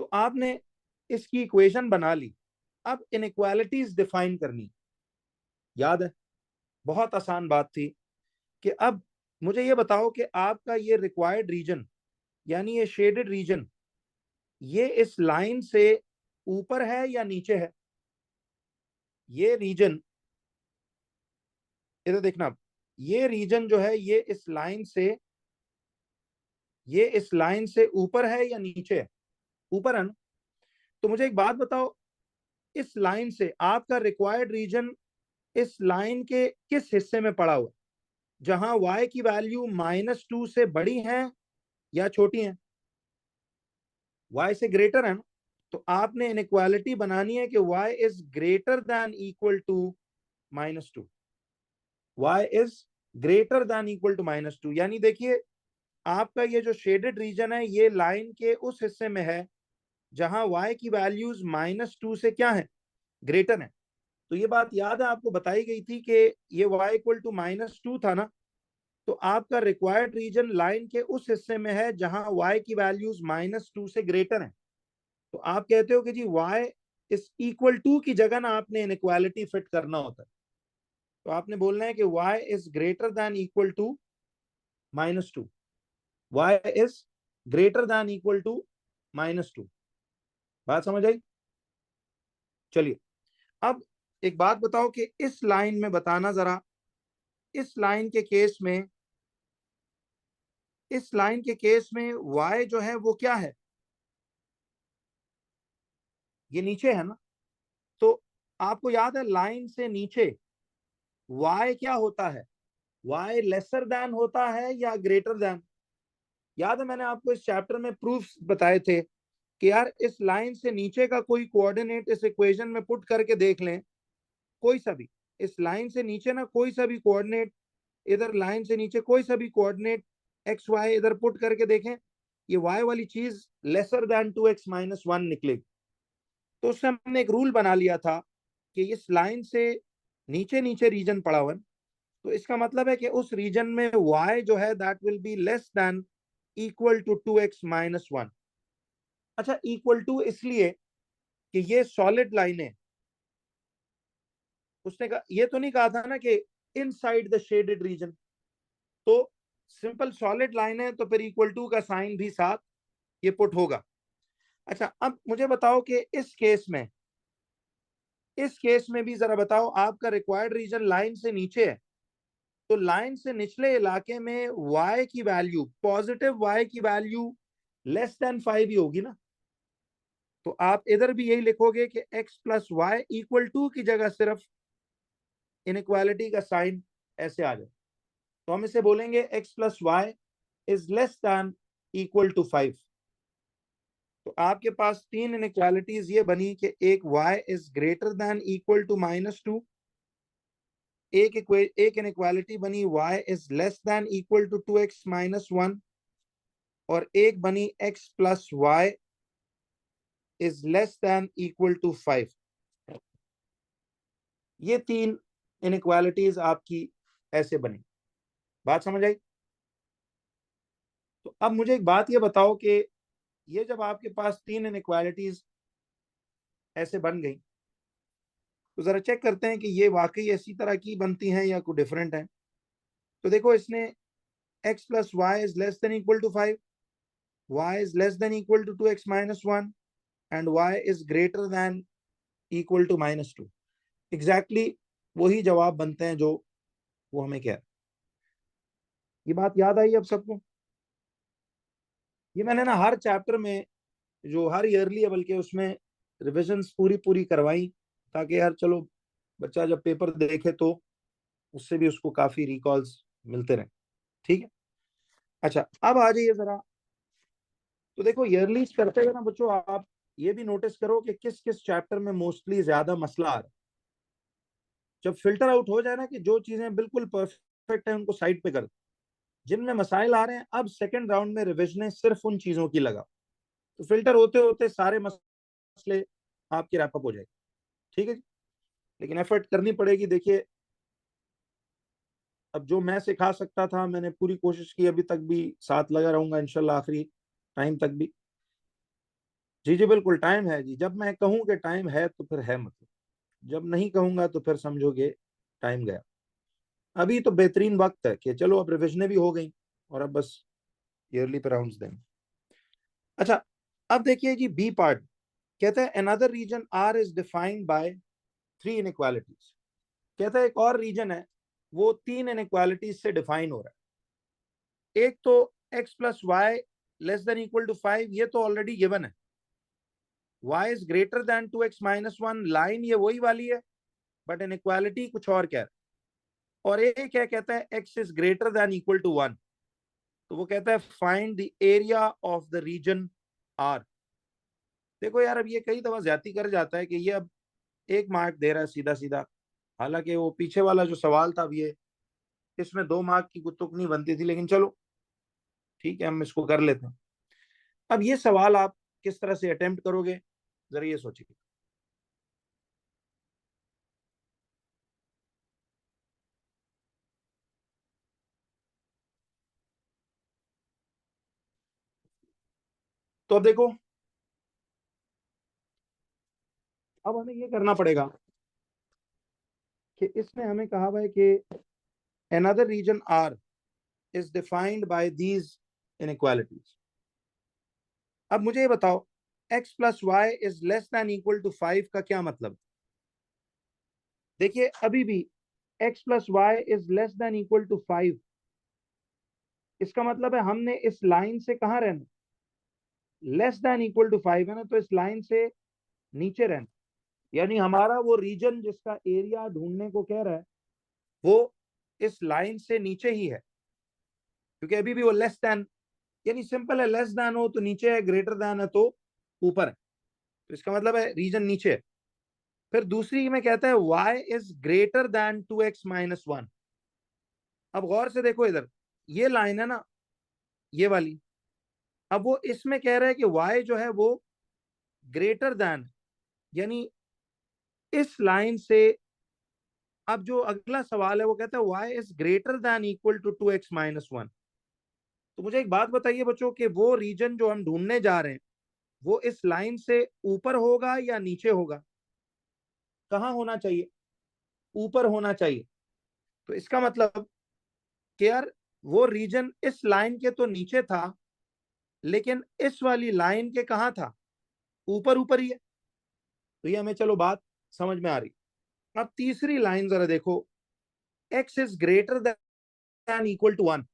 तो आपने इसकी इक्वेशन बना ली, अब इनइक्वालिटीज डिफाइन करनी। याद है, बहुत आसान बात थी कि अब मुझे ये बताओ कि आपका ये रिक्वायर्ड रीजन, यानी ये शेडेड रीजन, ये इस लाइन से ऊपर है या नीचे है? ये रीजन, इधर देखना, ये रीजन जो है ये इस लाइन से, ये इस लाइन से ऊपर है या नीचे है? ऊपर है ना। तो मुझे एक बात बताओ, इस लाइन से आपका रिक्वायर्ड रीजन इस लाइन के किस हिस्से में पड़ा हुआ, जहां y की वैल्यू -2 से बड़ी है या छोटी है? y से ग्रेटर है ना। तो आपने इनइक्वालिटी बनानी है कि y is greater than equal to -2। y is greater than equal to -2, यानी देखिए आपका ये जो शेडेड रीजन है ये लाइन के उस हिस्से में है जहां y की वैल्यूज -2 से क्या है, ग्रेटर है। तो ये बात याद है आपको बताई गई थी कि ये y इक्वल टू -2 था ना, तो आपका रिक्वायर्ड रीजन लाइन के उस हिस्से में है जहां y की वैल्यूज -2 से ग्रेटर है। तो आप कहते हो कि जी y इज इक्वल टू की जगह ना आपने इनइक्वालिटी फिट करना होता है, तो आपने बोलना है कि y is greater than equal to -2, y is greater than equal to -2। बात समझ आई? चलिए अब एक बात बताओ कि इस लाइन में बताना जरा, इस लाइन के केस में, इस लाइन के केस में y जो है वो क्या है, ये नीचे है ना। तो आपको याद है लाइन से नीचे y क्या होता है, y लेसर देन होता है या ग्रेटर देन। याद है मैंने आपको इस चैप्टर में प्रूफ्स बताए थे कि यार इस लाइन से नीचे का कोई कोऑर्डिनेट इस इक्वेशन में पुट करके देख लें, कोई सा भी, इस लाइन से नीचे ना कोई सा भी कोऑर्डिनेट, इधर लाइन से नीचे कोई सा भी कोऑर्डिनेट एक्स वाई इधर पुट करके देखें, ये वाई वाली चीज लेसर देन 2x-1 निकलेगी। तो उससे हमने एक रूल बना लिया था कि इस लाइन से नीचे नीचे रीजन पड़ा हुआ है, तो इसका मतलब है कि उस रीजन में y जो है that will be less than equal to 2x-1। अच्छा, इक्वल टू इसलिए कि ये सॉलिड लाइन है, उसने कहा, ये तो नहीं कहा था ना कि इनसाइड द शेडेड रीजन, तो सिंपल सॉलिड लाइन है तो फिर इक्वल टू का साइन भी साथ ये पुट होगा। अच्छा, अब मुझे बताओ कि इस केस में, इस केस में भी जरा बताओ, आपका रिक्वायर्ड रीजन लाइन से नीचे है, तो लाइन से निचले इलाके में y की वैल्यू, पॉजिटिव y की वैल्यू लेस देन 5 ही होगी ना। तो आप इधर भी यही लिखोगे कि x plus y equal to की जगह सिर्फ इनइक्वालिटी का साइन ऐसे आ जाए, तो हम इसे बोलेंगे x plus y is less than equal to 5। तो आपके पास तीन इनइक्वालिटीज ये बनी कि एक y is greater than equal to -2, एक इनइक्वालिटी बनी y is less than equal to 2x-1, और एक बनी x plus y is less than equal to 5। ये तीन इनइक्वालिटीज आपकी ऐसे बनी। बात समझ आई? तो अब मुझे एक बात ये बताओ कि ये जब आपके पास तीन इनइक्वालिटीज ऐसे बन गई, तो जरा चेक करते हैं कि ये वाकई इसी तरह की बनती हैं या कोई डिफरेंट है। तो देखो, इसने x plus y is less than equal to 5, y is less than equal to 2x-1 and y is greater than equal to -2। Exactly वही जवाब बनते हैं जो वो हमें कह रहे। ये बात याद आई अब सबको? ये मैंने ना हर चैप्टर में, जो हर ईयरली है बल्कि, उसमें रिविजन्स पूरी पूरी करवाई, ताकि यार चलो बच्चा जब पेपर देखे तो उससे भी उसको काफी रिकॉल्स मिलते रहे। ठीक है, अच्छा अब आ जाइए जरा। तो देखो, ईयरली करते हुए ना बच्चों, आप ये भी नोटिस करो कि किस किस चैप्टर में मोस्टली ज्यादा मसला आ रहा है। जब फिल्टर आउट हो जाए ना कि जो चीजें बिल्कुल परफेक्ट है उनको साइड पे कर, जिनमें मसाइल आ रहे हैं, अब सेकंड राउंड में रिविजन सिर्फ उन चीजों की लगा, तो फिल्टर होते होते सारे मसले आपके रैप अप हो जाएंगे। ठीक है जी, लेकिन एफर्ट करनी पड़ेगी। देखिए, अब जो मैं सिखा सकता था मैंने पूरी कोशिश की, अभी तक भी साथ लगा रहूंगा इंशाल्लाह आखिरी टाइम तक भी। जी जी बिल्कुल टाइम है जी, जब मैं कहूँ कि टाइम है तो फिर है, मतलब जब नहीं कहूंगा तो फिर समझोगे टाइम गया। अभी तो बेहतरीन वक्त है कि चलो अब रिविजनें भी हो गई और अब बस ईयरली पे राउंड्स देंगे। अच्छा, अब देखिए जी बी पार्ट कहता है another region R is defined by three inequalities. कहता है एक और रीजन है वो तीन इनइक्वालिटीज से डिफाइन हो रहा है। एक तो x plus y less than equal to 5, ये तो ऑलरेडी गिवन है। y is greater than 2x-1, line ये वही वाली है, बट इनइक्वालिटी कुछ और कह रहा है। और एक है कहता है x is greater than equal to 1, तो वो कहता है find the area of the region R. देखो यार, अब ये कई दफा ज्यादती कर जाता है कि ये अब एक मार्क दे रहा है सीधा सीधा, हालांकि वो पीछे वाला जो सवाल था अब ये इसमें 2 मार्क की तुक नहीं बनती थी, लेकिन चलो ठीक है, हम इसको कर लेते हैं। अब ये सवाल आप किस तरह से अटेम्प्ट करोगे, जरा ये सोचिए। तो अब देखो, अब हमें ये करना पड़ेगा कि इसमें हमें कहा हुआ है कि another region R is defined by these inequalities। अब मुझे ये बताओ, x plus y is less than equal to 5 का क्या मतलब? देखिए अभी भी x plus y is less than equal to 5, इसका मतलब है हमने इस लाइन से कहां रहना, लेस देन इक्वल टू 5 है ना, तो इस लाइन से नीचे रहना। यानी हमारा वो रीजन जिसका एरिया ढूंढने को कह रहा है वो इस लाइन से नीचे ही है, क्योंकि अभी भी वो लेस देन, यानी सिंपल है, लेस देन हो तो नीचे है, ग्रेटर देन है तो ऊपर है, तो इसका मतलब है रीजन नीचे है। फिर दूसरी में कहता है y is greater than 2x-1। अब गौर से देखो इधर, ये लाइन है ना, ये वाली, अब वो इसमें कह रहा है कि y जो है वो ग्रेटर देन, यानी इस लाइन से। अब जो अगला सवाल है वो कहता है y is greater than equal to 2x-1। तो मुझे एक बात बताइए बच्चों कि वो रीजन जो हम ढूंढने जा रहे हैं वो इस लाइन से ऊपर होगा या नीचे होगा? कहाँ होना चाहिए? ऊपर होना चाहिए। तो इसका मतलब कि यार वो रीजन इस लाइन के तो नीचे था, लेकिन इस वाली लाइन के कहाँ था? ऊपर ऊपर ही है। तो ये हमें चलो बात समझ में आ रही। अब तीसरी लाइन जरा देखो, x is greater than equal to 1।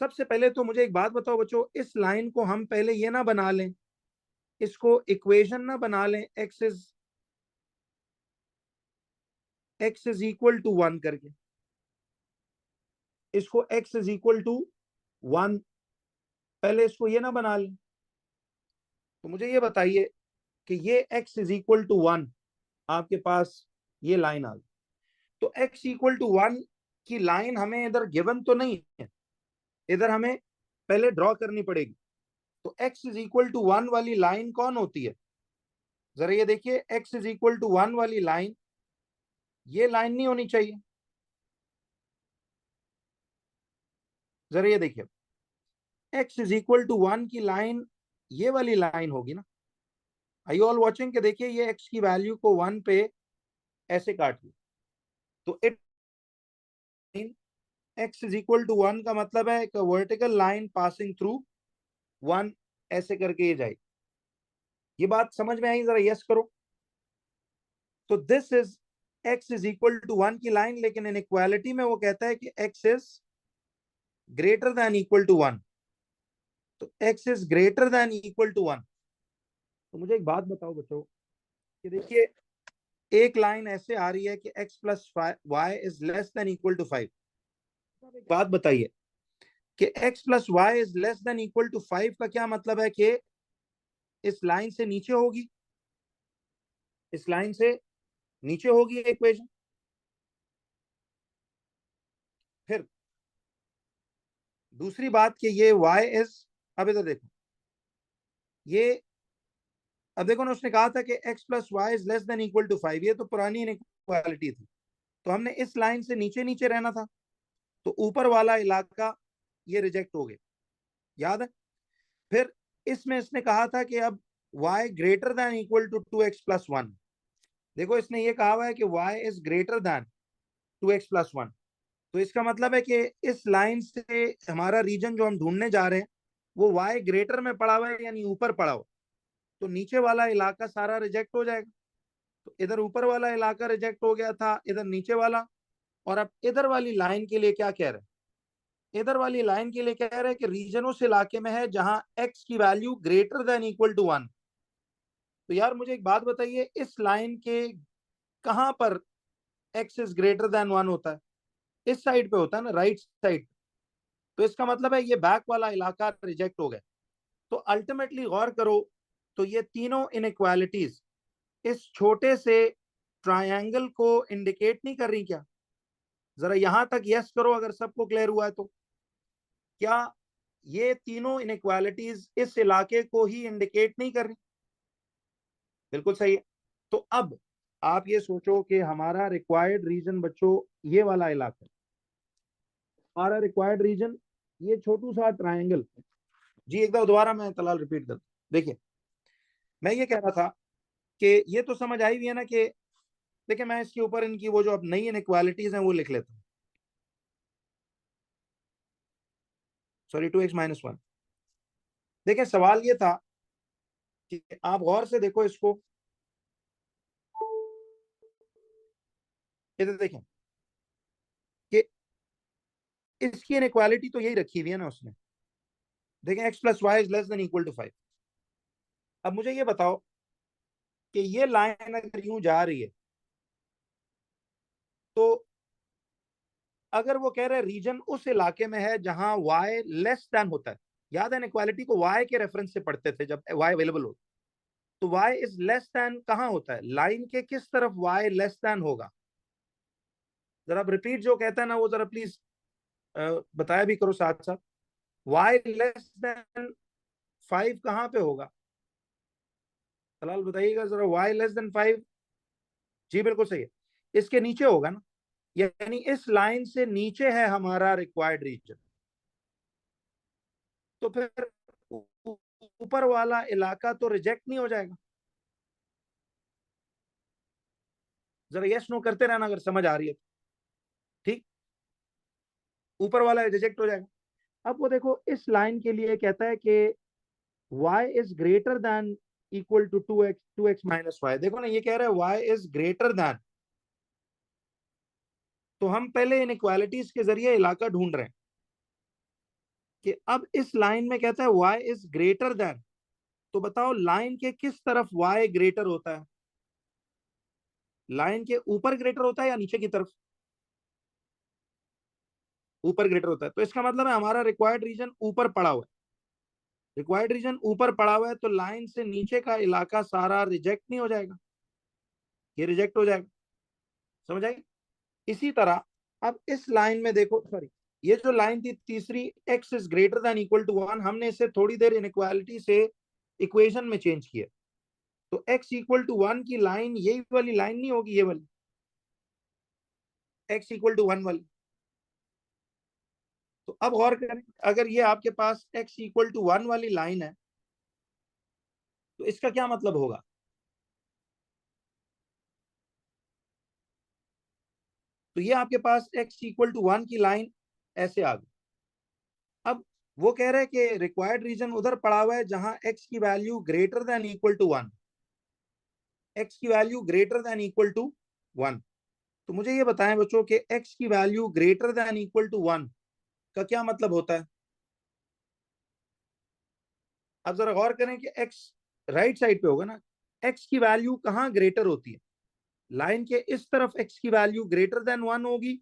सबसे पहले तो मुझे एक बात बताओ बच्चों, इस लाइन को हम पहले ये ना बना लें, इसको इक्वेशन ना बना लें, x इज इक्वल टू 1 करके, इसको x इज इक्वल टू 1, पहले इसको ये ना बना लें। तो मुझे ये बताइए कि ये x इज इक्वल टू 1 आपके पास ये लाइन आ गई, तो x इक्वल टू 1 की लाइन हमें इधर गिवन तो नहीं है, इधर हमें पहले ड्रॉ करनी पड़ेगी। तो x इज इक्वल टू 1 वाली लाइन कौन होती है? जरा ये देखिए, x इज इक्वल टू 1 वाली लाइन, ये लाइन नहीं होनी चाहिए। जरा ये देखिए, x इज इक्वल टू 1 की लाइन ये वाली लाइन होगी ना। आई ऑल वॉचिंग? के देखिए ये x की वैल्यू को 1 पे ऐसे काट ली, तो it x is equal to 1 का मतलब है एक वर्टिकल लाइन पासिंग थ्रू 1, ऐसे करके ये जाएगी। ये बात समझ में आई? जरा यस करो। तो this is x is equal to 1 की लाइन, लेकिन इन इक्वालिटी में वो कहता है कि x is greater than equal to 1। तो x is greater than equal to 1। तो मुझे एक बात बताओ बच्चों कि देखिए एक लाइन ऐसे आ रही है कि x plus y is less than equal to 5। बात बताइए कि x plus y is less than equal to 5 का क्या मतलब है कि इस लाइन से नीचे होगी, इस लाइन से नीचे होगी इक्वेशन। फिर दूसरी बात कि ये y इज, अब इधर देखो, ये अब देखो ना, उसने कहा था कि x plus y is less than equal to 5, ये तो पुरानी इनइक्वालिटी थी, तो हमने इस लाइन से नीचे नीचे रहना था, तो ऊपर वाला इलाका ये रिजेक्ट हो गया, याद है? फिर इसमें इसने कहा था कि अब y greater than equal to 2x+1। देखो इसने ये कहा हुआ है कि y is greater then 2x+1, तो इसका मतलब है कि इस लाइन से हमारा रीजन जो हम ढूंढने जा रहे हैं वो y ग्रेटर में पड़ा हुआ है, यानी ऊपर पड़ा हुआ, तो नीचे वाला इलाका सारा रिजेक्ट हो जाएगा। तो इधर ऊपर वाला इलाका रिजेक्ट हो गया था, इधर नीचे वाला। और अब इधर वाली लाइन के लिए क्या कह रहे हैं? इधर वाली लाइन के लिए कह रहे हैं कि रीजन उस इलाके में है जहां x की value greater than equal to 1। तो यार मुझे एक बात बताइए, इस लाइन के कहां पर x इज ग्रेटर देन 1 होता है? इस साइड पे होता है ना, राइट साइड। तो इसका मतलब है ये बैक वाला इलाका रिजेक्ट हो गया। तो अल्टीमेटली गौर करो, तो ये तीनों इनइक्वालिटीज इस छोटे से ट्रायंगल को इंडिकेट नहीं कर रही क्या? जरा यहां तक यस करो अगर सबको क्लियर हुआ है तो। क्या ये तीनों इनइक्वालिटीज इस इलाके को ही इंडिकेट नहीं कर रही? बिल्कुल सही है। तो अब आप ये सोचो कि हमारा रिक्वायर्ड रीजन बच्चों ये वाला इलाका, हमारा रिक्वायर्ड रीजन ये छोटू सा ट्रायंगल। जी एक बार दोबारा मैं तलाल रिपीट कर, देखिए मैं ये कह रहा था कि ये तो समझ आई हुई है ना कि, देखिए मैं इसके ऊपर इनकी वो जो अब नई इनइक्वालिटीज हैं वो लिख लेता हूँ। Sorry 2x-1। देखिए सवाल ये था कि आप गौर से देखो इसको, ये तो देखें कि इसकी इनइक्वालिटी तो यही रखी हुई है ना उसने। देखें x+y > 5। अब मुझे ये बताओ कि ये लाइन अगर यूं जा रही है तो अगर वो कह रहे हैं रीजन उस इलाके में है जहां y लेस देन होता है, याद है इनइक्वालिटी को y के रेफरेंस से पढ़ते थे जब y अवेलेबल हो, तो y इज लेस देन कहां होता है, लाइन के किस तरफ y लेस देन होगा? जरा आप रिपीट जो कहता है ना वो जरा प्लीज बताया भी करो साथ साथ। y लेस देन 5 कहां पे होगा? फिलहाल बताइएगा जरा, y लेस देन 5। जी बिल्कुल सही है, इसके नीचे होगा ना, यानी इस लाइन से नीचे है हमारा रिक्वायर्ड रीजन। तो फिर ऊपर वाला इलाका तो रिजेक्ट नहीं हो जाएगा? जरा यस नो करते रहना अगर समझ आ रही है तो। ठीक, ऊपर वाला रिजेक्ट हो जाएगा। अब वो देखो इस लाइन के लिए कहता है कि y is greater than equal to 2x - 5। देखो ना ये कह रहा है y इज ग्रेटर देन, तो हम पहले इनइक्वालिटीज के जरिए इलाका ढूंढ रहे हैं कि अब इस लाइन में कहता है y इज ग्रेटर देन, तो बताओ लाइन के किस तरफ y ग्रेटर होता है? लाइन के ऊपर ग्रेटर होता है या नीचे की तरफ? ऊपर ग्रेटर होता है, तो इसका मतलब है हमारा रिक्वायर्ड रीजन ऊपर पड़ा हुआ है। रिक्वायर्ड रीजन ऊपर पड़ा हुआ है तो लाइन से नीचे का इलाका सारा रिजेक्ट नहीं हो जाएगा? ये रिजेक्ट हो जाएगा, समझ आई? इसी तरह अब इस लाइन में देखो, सॉरी ये जो लाइन थी तीसरी, x is greater than equal to 1, हमने इसे थोड़ी देर इनइक्वालिटी से इक्वेशन में चेंज किया। तो x इक्वल टू 1 की लाइन यही वाली लाइन नहीं होगी, ये वाली x इक्वल टू 1 वाली। तो अब गौर करें, अगर ये आपके पास x इक्वल टू 1 वाली लाइन है तो इसका क्या मतलब होगा? तो ये आपके पास x इक्वल टू 1 की लाइन ऐसे आ गई। अब वो कह रहे हैं कि रिक्वायर्ड रीजन उधर पड़ा हुआ है जहां x की value greater than equal to 1, x की value greater than equal to 1। तो मुझे ये बताएं बच्चों कि x की value greater than equal to 1 का क्या मतलब होता है? अब जरा गौर करें कि x राइट साइड पे होगा ना, x की वैल्यू कहां ग्रेटर होती है? लाइन के इस तरफ x की वैल्यू ग्रेटर देन 1 होगी,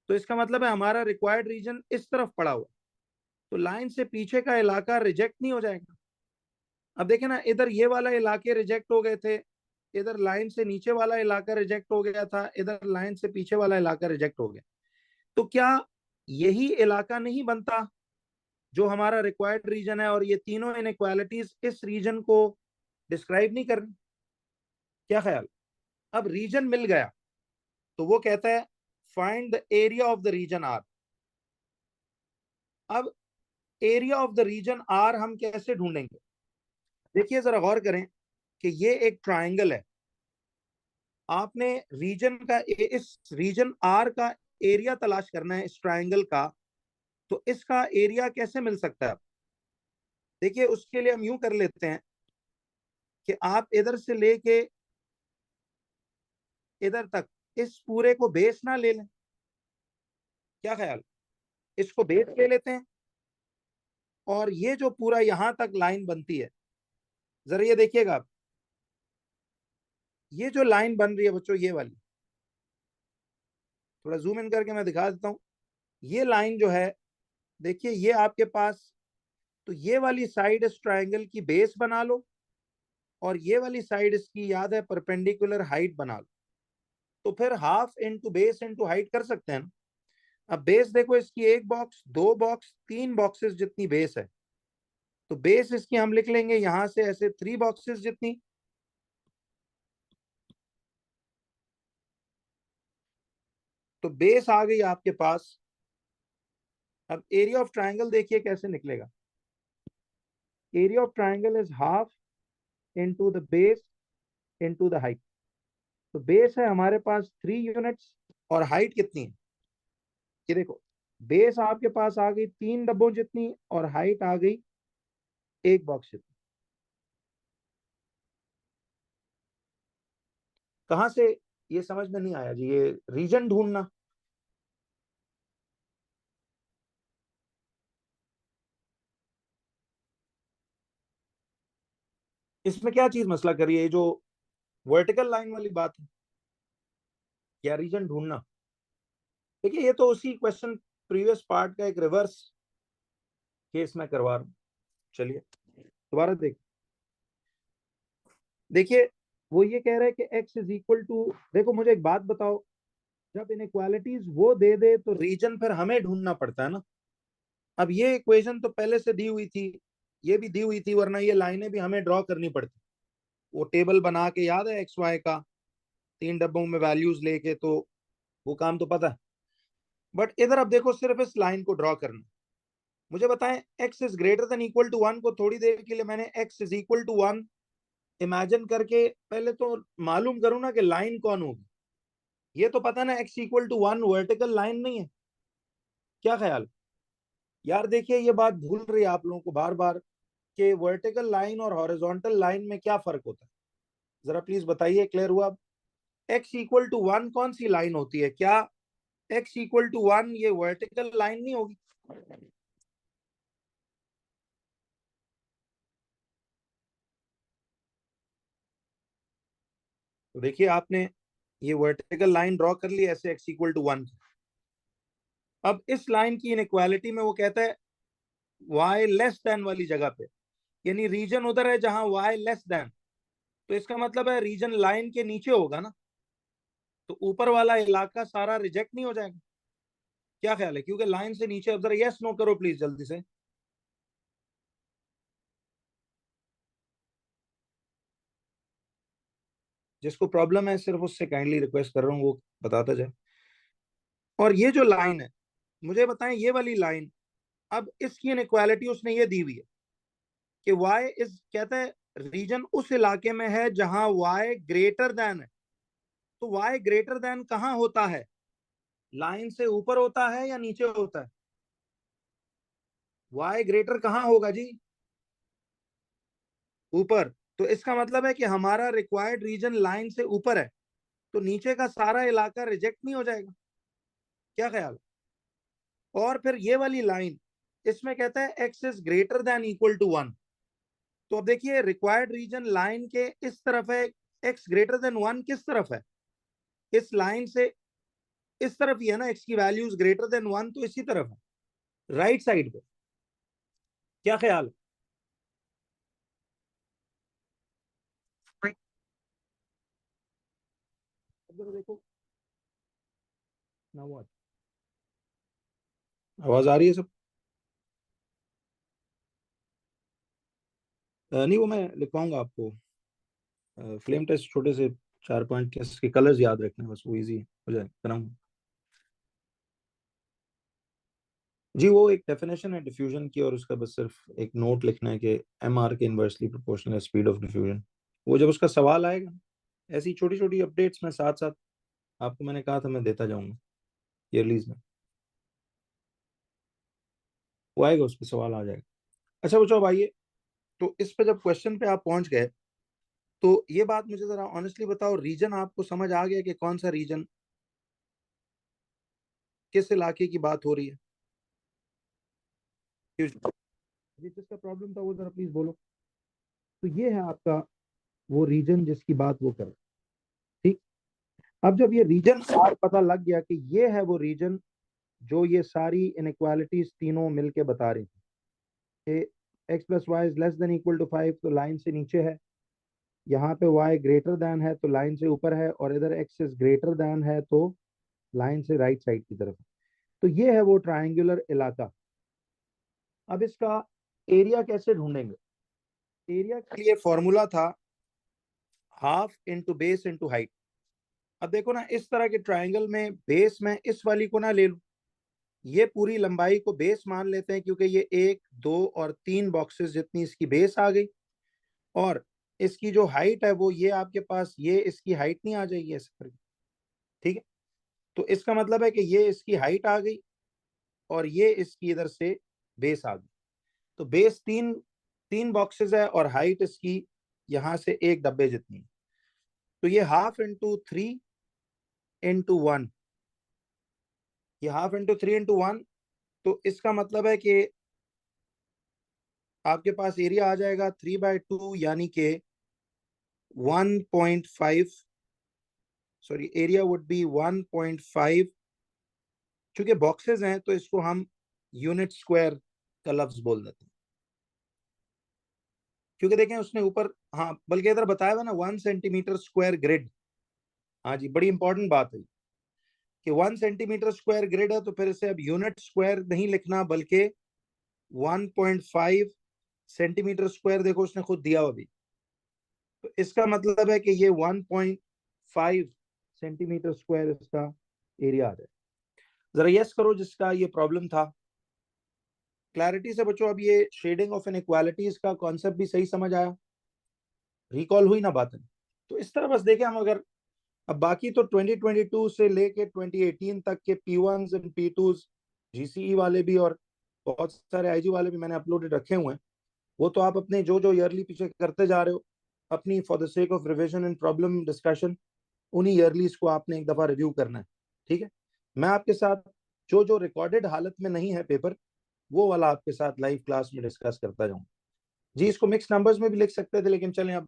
तो इसका मतलब है हमारा रिक्वायर्ड रीजन इस तरफ पड़ा हुआ, तो लाइन से पीछे का इलाका रिजेक्ट नहीं हो जाएगा। अब देखें ना, इधर ये वाला इलाके रिजेक्ट हो गए थे, इधर लाइन से नीचे वाला इलाका रिजेक्ट हो गया था, इधर लाइन से पीछे वाला इलाका रिजेक्ट हो गया। तो क्या यही इलाका नहीं बनता जो हमारा रिक्वायर्ड रीजन है, और ये तीनों इनइक्वालिटीज इस रीजन को डिस्क्राइब नहीं कर रही? क्या ख्याल? अब रीजन मिल गया तो वो कहता है find the area of the region R. अब area of the region R हम कैसे ढूंढेंगे? देखिए जरा गौर करें कि ये एक ट्राइंगल है, आपने रीजन का इस रीजन आर का एरिया तलाश करना है इस ट्राइंगल का। तो इसका एरिया कैसे मिल सकता है? देखिए उसके लिए हम यूं कर लेते हैं कि आप इधर से लेके इधर तक इस पूरे को बेस ना ले लें, क्या ख्याल? इसको बेस ले लेते हैं और ये जो पूरा यहां तक लाइन बनती है, जरा ये देखिएगा आप, ये जो लाइन बन रही है बच्चों ये वाली, थोड़ा जूम इन करके मैं दिखा देता हूं। ये लाइन जो है, देखिए ये आपके पास, तो ये वाली साइड इस ट्राइंगल की बेस बना लो और ये वाली साइड इसकी याद है परपेंडिकुलर हाइट बना लो। तो फिर half into base into height कर सकते हैं ना। अब बेस देखो, इसकी एक बॉक्स, दो बॉक्स, तीन बॉक्सेस जितनी बेस है, तो बेस इसकी हम लिख लेंगे यहां से ऐसे 3 बॉक्सेस जितनी। तो बेस आ गई आपके पास। अब एरिया ऑफ ट्राइंगल देखिए कैसे निकलेगा। Area of triangle is half into the base into the height. तो बेस है हमारे पास 3 यूनिट्स, और हाइट कितनी है, ये देखो, बेस आपके पास आ गई 3 डब्बों जितनी, और हाइट आ गई एक बॉक्स जितनी। कहां से, ये समझ में नहीं आया जी, ये रीजन ढूंढना। इसमें क्या चीज मसला करिए, ये जो वर्टिकल लाइन वाली बात है, या रीजन ढूंढना। देखिए ये तो उसी क्वेश्चन प्रीवियस पार्ट का एक रिवर्स केस में करवा रहा हूं। चलिए दोबारा देखिए, वो ये कह रहे हैं कि x इज इक्वल टू, देखो मुझे एक बात बताओ, जब इनइक्वालिटीज वो दे दे तो रीजन फिर हमें ढूंढना पड़ता है ना। अब ये इक्वेशन तो पहले से दी हुई थी, ये भी दी हुई थी, वरना ये लाइनें भी हमें ड्रॉ करनी पड़ती। वो टेबल बना के, याद है एक्स वाई का, 3 डब्बों में वैल्यूज लेके, तो वो काम तो पता है। बट इधर अब देखो, सिर्फ इस लाइन को ड्रॉ करना। मुझे बताएं, x is greater than equal to 1 को थोड़ी देर के लिए मैंने x is equal to 1 imagine करके पहले तो मालूम करूं ना कि लाइन कौन होगी। ये तो पता ना x equal to 1 vertical line नहीं है। क्या ख्याल यार, देखिए ये बात भूल रही है आप लोगों को बार बार, कि वर्टिकल लाइन और हॉरिजॉन्टल लाइन में क्या फर्क होता है। जरा प्लीज बताइए, क्लियर हुआ अब। एक्स इक्वल टू 1 कौन सी लाइन होती है? क्या एक्स इक्वल टू 1 ये वर्टिकल लाइन नहीं होगी? तो देखिए आपने ये वर्टिकल लाइन ड्रॉ कर ली ऐसे एक्स इक्वल टू 1। अब इस लाइन की इनइक्वालिटी में वो कहता है y लेस देन वाली जगह पे, यानी रीजन उधर है जहां y लेस देन, तो इसका मतलब है रीजन लाइन के नीचे होगा ना, तो ऊपर वाला इलाका सारा रिजेक्ट नहीं हो जाएगा? क्या ख्याल है, क्योंकि लाइन से नीचे। अब जरा यस नो करो प्लीज जल्दी से। जिसको प्रॉब्लम है सिर्फ उससे काइंडली रिक्वेस्ट कर रहा हूँ वो बताता जाए। और ये जो लाइन है, मुझे बताएं ये वाली लाइन, अब इसकी इनइक्वालिटी उसने ये दी हुई है कि y इज, कहता है रीजन उस इलाके में है जहां y ग्रेटर देन है। तो y ग्रेटर देन कहां होता है? लाइन से ऊपर होता है या नीचे होता है? y ग्रेटर कहां होगा जी? ऊपर। तो इसका मतलब है कि हमारा रिक्वायर्ड रीजन लाइन से ऊपर है, तो नीचे का सारा इलाका रिजेक्ट नहीं हो जाएगा? क्या ख्याल? और फिर ये वाली लाइन, इसमें कहता है x is greater than equal to 1। तो अब देखिए रिक्वायर्ड रीजन लाइन के इस तरफ है, एक्स ग्रेटर देन 1 किस तरफ है? इस लाइन से इस तरफ ही है ना, एक्स की वैल्यूज ग्रेटर देन 1 तो इसी तरफ है, राइट साइड पे। क्या ख्याल? अब जरा देखो ना, वो आवाज आ रही है सब? नहीं वो मैं लिखवाऊंगा आपको। फ्लेम टेस्ट छोटे से 4 5 टेस्ट के कलर्स याद रखने हैं, बस वो इजी हो जाए कराऊंगा। जी वो एक डेफिनेशन है डिफ्यूजन की, और उसका बस सिर्फ एक नोट लिखना है कि एम आर के इन्वर्सली प्रोपोर्शनल है स्पीड ऑफ डिफ्यूजन। वो जब उसका सवाल आएगा, ऐसी छोटी छोटी अपडेट्स में साथ साथ आपको मैंने कहा था मैं देता जाऊंगा ईयरलीज में। वो आएगा, उस पर सवाल आ जाएगा। अच्छा बच्चों अब आइए, तो इस पे जब क्वेश्चन पे आप पहुंच गए, तो ये बात मुझे जरा ऑनेस्टली बताओ, रीजन आपको समझ आ गया कि कौन सा रीजन, किस इलाके की बात हो रही है? जिसका प्रॉब्लम था वो जरा प्लीज बोलो। तो ये है आपका वो रीजन जिसकी बात वो कर, ठीक। अब जब ये रीजन आप पता लग गया कि ये है वो रीजन जो ये सारी इनइक्वालिटीज तीनों मिलके बता रही थी कि x plus y is less than equal to 5, तो लाइन से नीचे है। यहाँ पे y ग्रेटर दैन है तो लाइन से ऊपर है, और इधर x इज ग्रेटर दैन है तो लाइन से राइट साइड की तरफ। तो ये है वो ट्रायंगुलर इलाका। अब इसका एरिया कैसे ढूंढेंगे? एरिया के लिए फॉर्मूला था half into base into height. अब देखो ना, इस तरह के ट्रायंगल में बेस में इस वाली को ना ले लूं, ये पूरी लंबाई को बेस मान लेते हैं, क्योंकि ये 1 2 और 3 बॉक्सेस जितनी इसकी बेस आ गई, और इसकी जो हाइट है वो ये आपके पास, ये इसकी हाइट नहीं आ जाएगी ऐसे करके, ठीक है? तो इसका मतलब है कि ये इसकी हाइट आ गई और ये इसकी इधर से बेस आ गई। तो बेस 3 बॉक्सेस है और हाइट इसकी यहां से एक डब्बे जितनी। तो ये हाफ इंटू 3 इंटू 1, ये हाफ इंटू 3 इंटू 1। तो इसका मतलब है कि आपके पास एरिया आ जाएगा 3/2, यानी कि 1.5, सॉरी एरिया वुड बी 1.5। चूंकि बॉक्सेस हैं तो इसको हम यूनिट स्क्वायर का लफ्ज बोल देते हैं, क्योंकि देखें उसने ऊपर, हाँ बल्कि इधर बताया हुआ ना 1 सेंटीमीटर स्क्वायर ग्रिड। हाँ जी, बड़ी इंपॉर्टेंट बात है कि 1 सेंटीमीटर स्क्वायर ग्रिड है, तो फिर इसे अब यूनिट स्क्वायर नहीं लिखना बल्कि 1.5 सेंटीमीटर स्क्वायर, देखो उसने खुद दिया हुआ भी। तो इसका मतलब है कि ये 1.5 सेंटीमीटर स्क्वायर इसका एरिया आ जाए। जरा यस करो जिसका ये प्रॉब्लम था। क्लैरिटी से बच्चों, अब ये शेडिंग ऑफ इनइक्वालिटीज का कॉन्सेप्ट भी सही समझ आया, रिकॉल हुई ना बातें? तो इस तरह बस देखें हम, अगर अब बाकी तो 2022 से लेके 2018 तक के P1s एंड P2s GCE वाले भी और बहुत सारे IG वाले भी मैंने अपलोडेड रखे हुए हैं। वो तो आप अपने जो जो ईयरली पीछे करते जा रहे हो, अपनी for the sake of revision and problem discussion, उन्हीं ईयरलीज को आपने एक दफा रिव्यू करना है, ठीक है? मैं आपके साथ जो जो रिकॉर्डेड हालत में नहीं है पेपर, वो वाला आपके साथ लाइव क्लास में डिस्कस करता जाऊँ। जी, इसको मिक्स नंबर्स में भी लिख सकते थे, लेकिन चलें, अब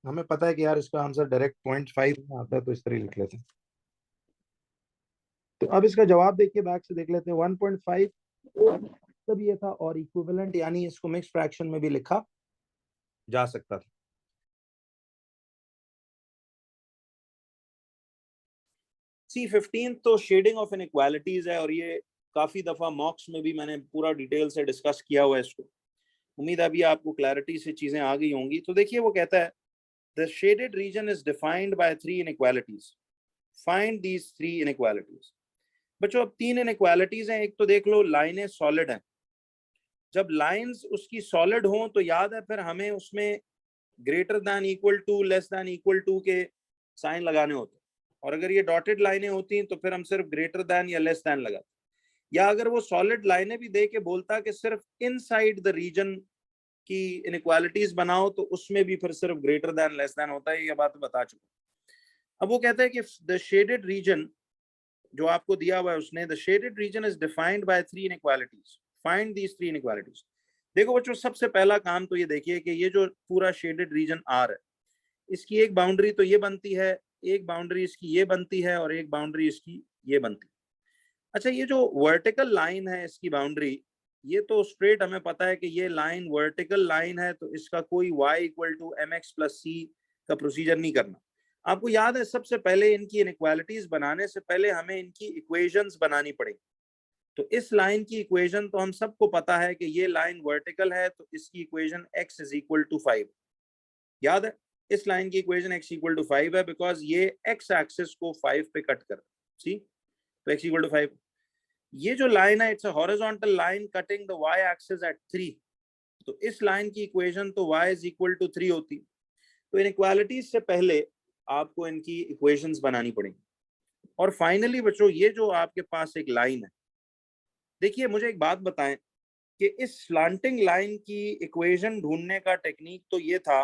हमें पता है कि यार इसका आंसर डायरेक्ट 0.5 में आता है, तो इस तरह लिख लेते हैं। तो अब इसका जवाब देखिए, बैक से देख लेते हैं। 1.5 तब ये था, और इक्विवेलेंट यानी इसको मिक्स फ्रैक्शन में भी लिखा जा सकता था। C15 तो शेडिंग ऑफ इनइक्वालिटीज है, और ये काफी दफा मॉक्स में भी मैंने पूरा डिटेल से डिस्कस किया हुआ है इसको। उम्मीद है अभी आपको क्लैरिटी से चीजें आ गई होंगी। तो देखिए वो कहता है the shaded region is defined by 3 inequalities, find these 3 inequalities. बच्चों अब 3 इनइक्वालिटीज हैं। एक तो देख लो लाइनें सॉलिड हैं। जब लाइंस उसकी सॉलिड हों तो याद है फिर हमें उसमें greater than equal to, less than equal to के साइन लगाने होते हैं, और अगर ये डॉटेड लाइनें होती तो फिर हम सिर्फ ग्रेटर दैन या लेस दैन लगाते। या अगर वो सॉलिड लाइनें भी दे के बोलता कि सिर्फ इनसाइड द रीजन की इनइक्वालिटीज बनाओ, तो उसमें भी फिर सिर्फ ग्रेटर दैन लेस दैन होता है। ये बात बता चुका। अब वो कहता है कि द शेडेड रीजन जो आपको दिया हुआ है उसने, the shaded region is defined by 3 inequalities, find these 3 inequalities. देखो बच्चों, सबसे पहला काम तो ये देखिए कि ये जो पूरा शेडेड रीजन आर है, इसकी एक बाउंड्री तो ये बनती है, एक बाउंड्री इसकी ये बनती है, और एक बाउंड्री इसकी ये बनती है। अच्छा, ये जो वर्टिकल लाइन है इसकी बाउंड्री, ये तो स्ट्रेट हमें पता है कि ये लाइन वर्टिकल लाइन है, तो इसका कोई y इक्वल टू mx+c का प्रोसीजर नहीं करना। आपको याद है सबसे पहले इनकी इनइक्वालिटीज बनाने से पहले हमें इनकी इक्वेशंस बनानी पड़ेगी। तो इस लाइन की इक्वेशन तो हम सबको पता है कि ये लाइन वर्टिकल है, तो इसकी equation x is equal to 5। याद है इस लाइन की इक्वेशन x इक्वल टू 5 है, बिकॉज ये x एक्सिस को 5 पे कट कर, सी, तो x इक्वल टू 5। ये जो लाइन है it's a horizontal line cutting the y axis at 3, तो इस लाइन की इक्वेशन तो y इज इक्वल टू 3 होती। तो इनइक्वालिटीज से पहले आपको इनकी इक्वेशंस बनानी पड़ेंगी। और फाइनली बच्चों, ये जो आपके पास एक लाइन है, देखिए मुझे एक बात बताएं कि इस स्लांटिंग लाइन की इक्वेशन ढूंढने का टेक्निक तो ये था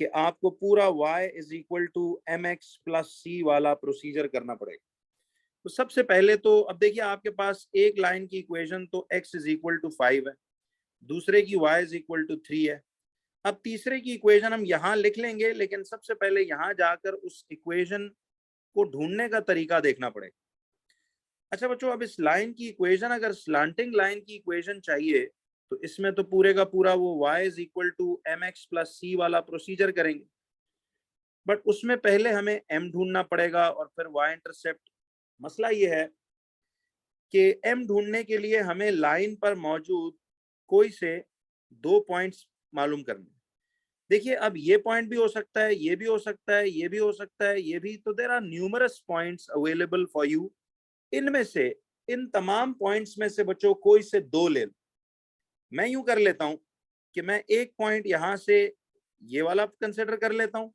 कि आपको पूरा y is equal to mx+c वाला प्रोसीजर करना पड़ेगा। तो सबसे पहले तो अब देखिए आपके पास एक लाइन की इक्वेशन तो x इज इक्वल टू 5 है, दूसरे की y इज इक्वल टू 3 है। अब तीसरे की इक्वेशन हम यहाँ लिख लेंगे, लेकिन सबसे पहले यहाँ जाकर उस इक्वेशन को ढूंढने का तरीका देखना पड़ेगा। अच्छा बच्चों, अब इस लाइन की इक्वेशन, अगर स्लांटिंग लाइन की इक्वेशन चाहिए तो इसमें तो पूरे का पूरा वो y is equal to mx+c वाला प्रोसीजर करेंगे। बट उसमें पहले हमें m ढूंढना पड़ेगा और फिर y इंटरसेप्ट। मसला ये है कि m ढूंढने के लिए हमें लाइन पर मौजूद कोई से 2 पॉइंट्स मालूम करने। देखिए अब ये पॉइंट भी हो सकता है, ये भी हो सकता है, ये भी हो सकता है, ये भी, तो there are numerous points available for you. इनमें से, इन तमाम पॉइंट्स में से बच्चों कोई से 2 ले लो। मैं यूं कर लेता हूं कि मैं एक पॉइंट यहां से ये वाला कंसिडर कर लेता हूं,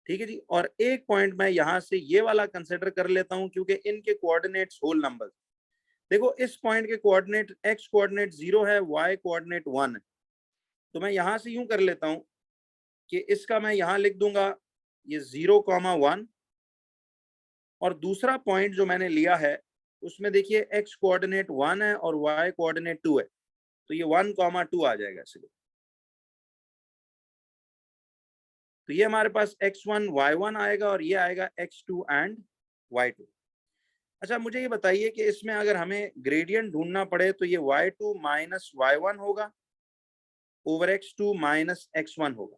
ठीक है जी, और एक पॉइंट मैं यहां से ये वाला कंसिडर कर लेता हूं, क्योंकि इनके कोऑर्डिनेट्स होल नंबर। देखो इस पॉइंट के कोऑर्डिनेट, x कोऑर्डिनेट 0 है, y कोऑर्डिनेट 1 है, तो मैं यहां से यूं कर लेता हूं कि इसका मैं यहां लिख दूंगा ये 0,1, और दूसरा पॉइंट जो मैंने लिया है उसमें देखिए x कोऑर्डिनेट 1 है और y कोऑर्डिनेट 2 है, तो ये 1,2 आ जाएगा इसलिए। तो ये हमारे पास x1 y1 आएगा और ये आएगा x2 एंड y2। अच्छा मुझे ये बताइए कि इसमें अगर हमें ग्रेडियंट ढूंढना पड़े तो ये y2 माइनस y1 होगा ओवर x2 माइनस x1 होगा।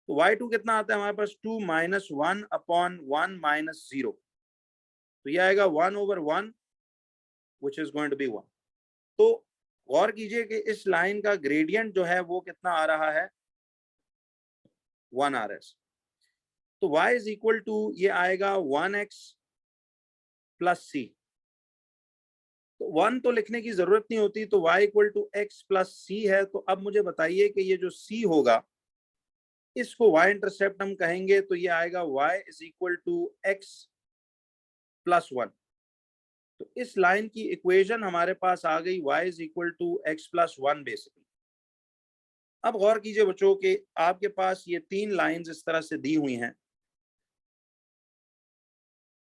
तो y2 कितना आता है हमारे पास, 2 माइनस 1 अपॉन 1 माइनस 0, तो ये आएगा 1 over 1 which is going to be 1। तो गौर कीजिए कि इस लाइन का ग्रेडियंट जो है वो कितना आ रहा है, 1 आ रहा है। तो y इज इक्वल टू ये आएगा 1x प्लस सी। तो 1 तो लिखने की जरूरत नहीं होती, तो y equal to x plus C है। तो अब मुझे बताइए कि ये जो c होगा इसको y इंटरसेप्ट हम कहेंगे, तो ये आएगा y is equal to x plus 1। तो इस लाइन की इक्वेशन हमारे पास आ गई y is equal to x plus 1 basically. अब गौर कीजिए बच्चों कि आपके पास ये 3 लाइंस इस तरह से दी हुई हैं,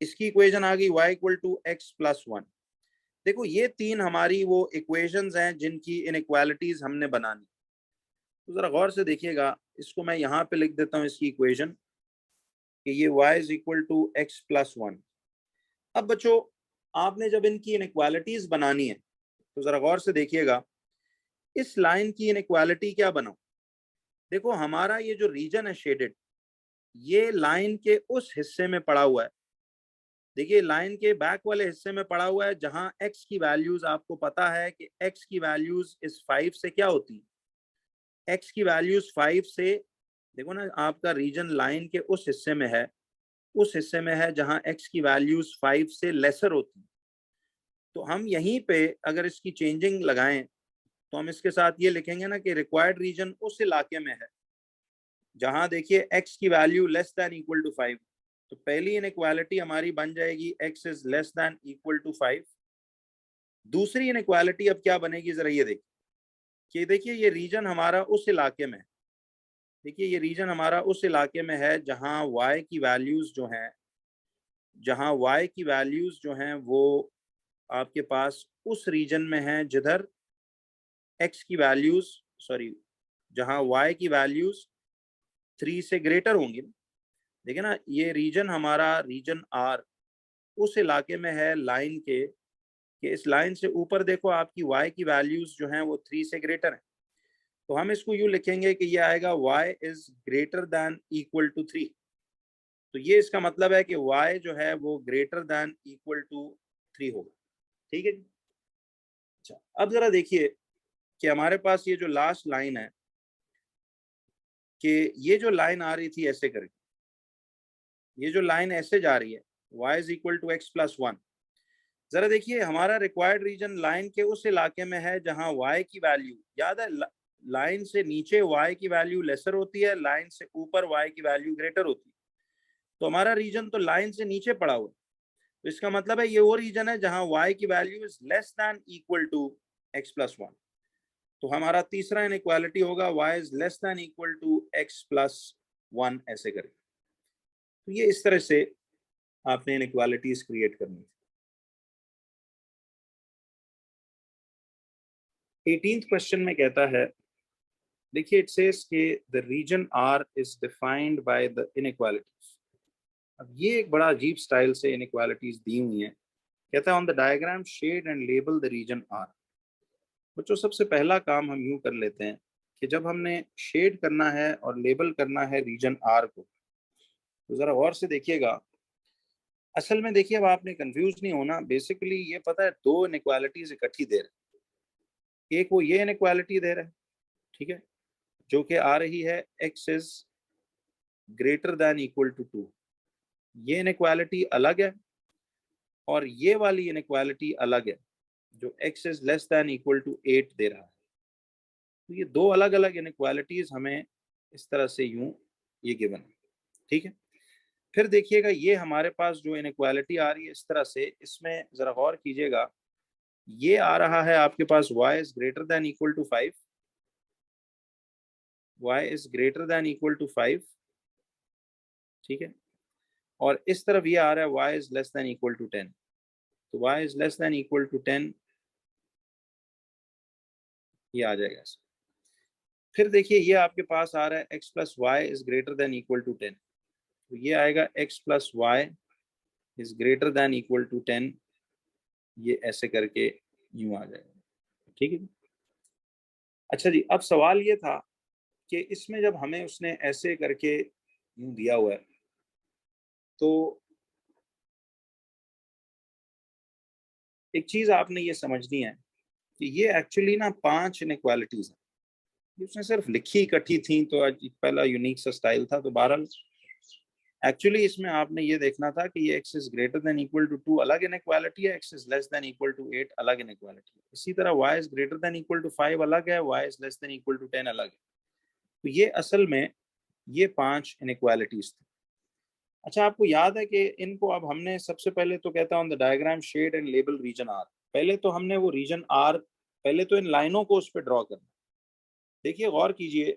इसकी इक्वेशन आ गई y equal to x plus 1। देखो ये 3 हमारी वो इक्वेशंस हैं जिनकी इनइक्वालिटीज हमने बनानी। तो जरा गौर से देखिएगा, इसको मैं यहाँ पे लिख देता हूँ इसकी इक्वेशन कि ये y is equal to x plus 1। अब बच्चों आपने जब इनकी इनइक्वालिटीज बनानी है तो जरा गौर से देखिएगा, इस लाइन की इनइक्वालिटी क्या बनाऊं। देखो हमारा ये जो रीजन है शेडेड, ये लाइन के उस हिस्से में पड़ा हुआ है। देखिए लाइन के बैक वाले हिस्से में पड़ा हुआ है जहां x की वैल्यूज, आपको पता है कि x की वैल्यूज इस 5 से क्या होती है, x की वैल्यूज 5 से, देखो ना आपका रीजन लाइन के उस हिस्से में है, उस हिस्से में है जहां x की वैल्यूज 5 से लेसर होती है। तो हम यहीं पे अगर इसकी चेंजिंग लगाएं तो हम इसके साथ ये लिखेंगे ना कि रिक्वायर्ड रीजन उस इलाके में है जहां देखिए x की value less than equal to 5। तो पहली इनइक्वालिटी हमारी बन जाएगी x is less than equal to 5। दूसरी इनइक्वालिटी अब क्या बनेगी, जरा ये देखिए कि देखिए ये रीजन हमारा उस इलाके में है, देखिए ये रीजन हमारा उस इलाके में है जहां y की वैल्यूज जो हैं, जहां y की वैल्यूज जो हैं वो आपके पास उस रीजन में है जिधर x की वैल्यूज, सॉरी, जहां y की वैल्यूज 3 से ग्रेटर होंगी। देखिए ना ये रीजन हमारा रीजन R उस इलाके में है लाइन के, कि इस लाइन से ऊपर देखो आपकी y की वैल्यूज जो हैं वो 3 से ग्रेटर हैं। तो हम इसको यूं लिखेंगे कि ये आएगा y is greater than equal to 3। तो ये इसका मतलब है कि y जो है वो ग्रेटर देन इक्वल टू 3 होगा, ठीक है जी। अच्छा अब जरा देखिए कि हमारे पास ये जो लास्ट लाइन है, कि ये जो लाइन आ रही थी ऐसे करके, ये जो लाइन ऐसे जा रही है y is equal to x plus 1। जरा देखिए हमारा रिक्वायर्ड रीजन लाइन के उस इलाके में है जहां y की वैल्यू, याद है लाइन से नीचे y की वैल्यू लेसर होती है, लाइन से ऊपर y की वैल्यू ग्रेटर होती है। तो हमारा रीजन तो लाइन से नीचे पड़ा हुआ है, तो इसका मतलब है ये वो रीजन है जहां y की value is less than equal to x plus 1। तो हमारा तीसरा इनइक्वालिटी होगा y is less than equal to x plus 1 ऐसे करके। तो ये इस तरह से आपने इनइक्वालिटीज क्रिएट करनी है। 18th क्वेश्चन में कहता है, देखिए इट सेज कि the region R is defined by the inequalities. अब ये एक बड़ा अजीब स्टाइल से इनइक्वालिटीज दी हुई हैं। कहता है on the diagram shade and label the region R। बच्चों सबसे पहला काम हम यूं कर लेते हैं कि जब हमने शेड करना है और लेबल करना है रीजन आर को, तो जरा गौर से देखिएगा। असल में देखिए, अब आपने कंफ्यूज नहीं होना। बेसिकली ये पता है, दो इनइक्वालिटीज इकट्ठी दे रहे हैं। एक वो ये इनइक्वालिटी दे रहा है, ठीक है, जो कि आ रही है x is greater than equal to 2। ये इनइक्वालिटी अलग है और ये वाली इनइक्वालिटी अलग है, जो x is less than equal to 8 दे रहा है। तो ये दो अलग अलग इनइक्वालिटीज हमें इस तरह से यूं ये गिवन है, ठीक है। फिर देखिएगा, ये हमारे पास जो इनइक्वालिटी आ रही है इस तरह से, इसमें जरा गौर कीजिएगा। ये आ रहा है आपके पास y is greater than equal to 5, y is greater than equal to 5, ठीक है। और इस तरफ ये आ रहा है y is less than equal to 10। तो y is less than equal to 10 ये आ जाएगा। फिर देखिए, ये आपके पास आ रहा है x plus y is greater than equal to 10। तो ये आएगा x plus y is greater than equal to 10। ये ऐसे करके यूं आ जाएगा, ठीक है। अच्छा जी, अब सवाल ये था कि इसमें जब हमें उसने ऐसे करके यूं दिया हुआ है, तो एक चीज आपने ये समझनी है कि ये एक्चुअली ना 5 इनइक्वालिटीज है। उसने सिर्फ लिखी इकट्ठी थी, तो आज पहला यूनिक सा स्टाइल था। तो बहरहाल एक्चुअली इसमें आपने ये देखना था कि ये x is greater than equal to 2 अलग इनइक्वालिटी है, x is less than equal to 8 अलग इनइक्वालिटी है। इसी तरह y is greater than equal to 5 अलग है, y is less than equal to 10 अलग है। तो ये असल में ये 5 इनइक्वालिटीज थी। अच्छा, आपको याद है कि इनको अब हमने सबसे पहले तो कहता हूँ on the diagram shade and label region R. पहले तो हमने वो रीजन आर, पहले तो इन लाइनों को उस पर ड्रॉ करना। देखिए गौर कीजिए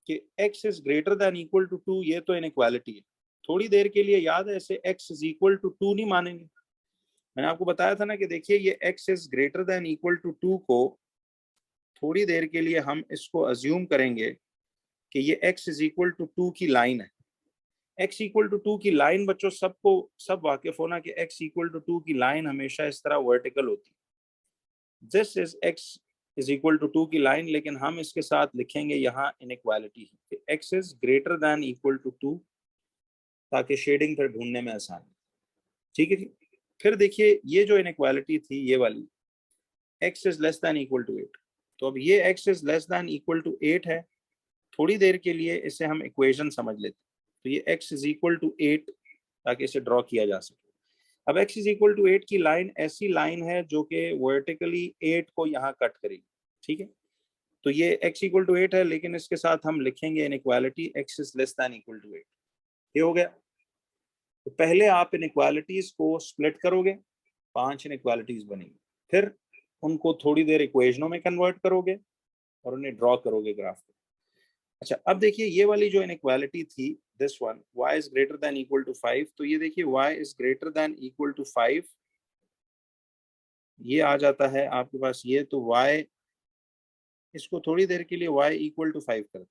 कि x is greater than equal to 2, ये तो इनइक्वालिटी है। थोड़ी देर के लिए याद है, ऐसे x इज इक्वल टू 2 नहीं मानेंगे। मैंने आपको बताया था ना कि देखिए, ये x is greater than equal to 2 को थोड़ी देर के लिए हम इसको अज्यूम करेंगे कि ये x इज इक्वल टू 2 की लाइन है। x इक्वल टू 2 की लाइन, बच्चों सबको सब वाकिफ होना कि x इक्वल टू 2 की लाइन हमेशा इस तरह वर्टिकल होती है। This is x is equal to 2 की लाइन, लेकिन हम इसके साथ लिखेंगे यहाँ इनइक्वालिटी है कि x is greater than equal to 2, ताकि शेडिंग पर ढूंढने में आसान, ठीक है जी। फिर देखिए, ये जो इनइक्वालिटी थी ये वाली, x is less than equal to 8। तो अब ये x is less than equal to 8 है। थोड़ी देर के लिए इसे हम इक्वेशन समझ लेते हैं। तो ये x इज इक्वल टू 8, ताकि इसे ड्रॉ किया जा सके। अब x इज इक्वल टू 8 की लाइन ऐसी लाइन है जो कि वर्टिकली 8 को यहाँ कट करेगी, ठीक है। तो ये x इक्वल टू 8 है, लेकिन इसके साथ हम लिखेंगे inequality x is less than equal to 8। ये हो गया। तो पहले आप इनइक्वालिटीज को स्प्लिट करोगे, 5 इनइक्वालिटीज बनेगी। फिर उनको थोड़ी देर इक्वेशनों में कन्वर्ट करोगे और उन्हें ड्रॉ करोगे ग्राफ पे। अच्छा, अब देखिए, ये वाली जो इनइक्वालिटी थी, this one, y is greater than equal to 5। तो ये देखिए, y is greater than equal to 5 ये आ जाता है आपके पास। ये तो y, इसको थोड़ी देर के लिए y इक्वल टू 5 कर,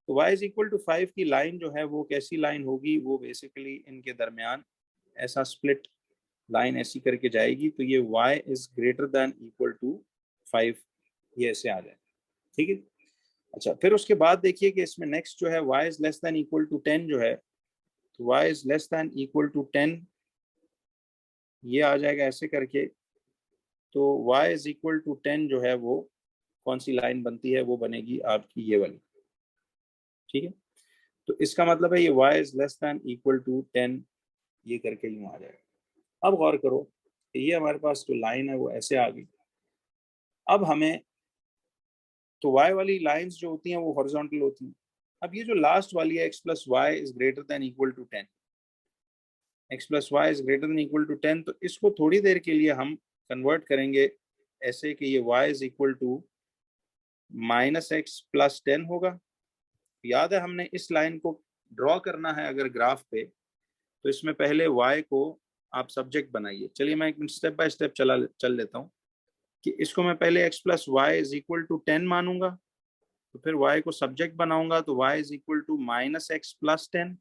तो y इज इक्वल टू 5 की लाइन जो है वो कैसी लाइन होगी, वो बेसिकली इनके दरमियान ऐसा स्प्लिट लाइन ऐसी करके जाएगी। तो ये y is greater than equal to 5 ये ऐसे आ जाए, ठीक है। अच्छा, फिर उसके बाद देखिए कि इसमें नेक्स्ट जो है y is less than equal to 10 जो है, तो y is less than equal to 10 ये आ जाएगा ऐसे करके। तो y इज इक्वल टू 10 जो है वो कौन सी लाइन बनती है, वो बनेगी आपकी ये वाली, ठीक है। तो इसका मतलब है ये y is less than equal to 10 ये करके यूं आ जाएगा। अब गौर करो, ये हमारे पास जो लाइन है वो ऐसे आ गई। अब हमें, तो y वाली लाइंस जो होती हैं वो हॉरिजॉन्टल होती हैं। अब ये जो लास्ट वाली है x plus y is greater than equal to 10, x plus y is greater than equal to 10, तो इसको थोड़ी देर के लिए हम कन्वर्ट करेंगे ऐसे कि ये y is equal to minus x plus 10 होगा। याद है, हमने इस लाइन को ड्रॉ करना है अगर ग्राफ पे, तो इसमें पहले y को आप सब्जेक्ट बनाइए। चलिए मैं एक स्टेप बाय स्टेप चल लेता हूँ कि इसको मैं पहले x plus y is equal to 10 मानूंगा, तो फिर y को सब्जेक्ट बनाऊंगा, तो y is equal to minus x plus 10।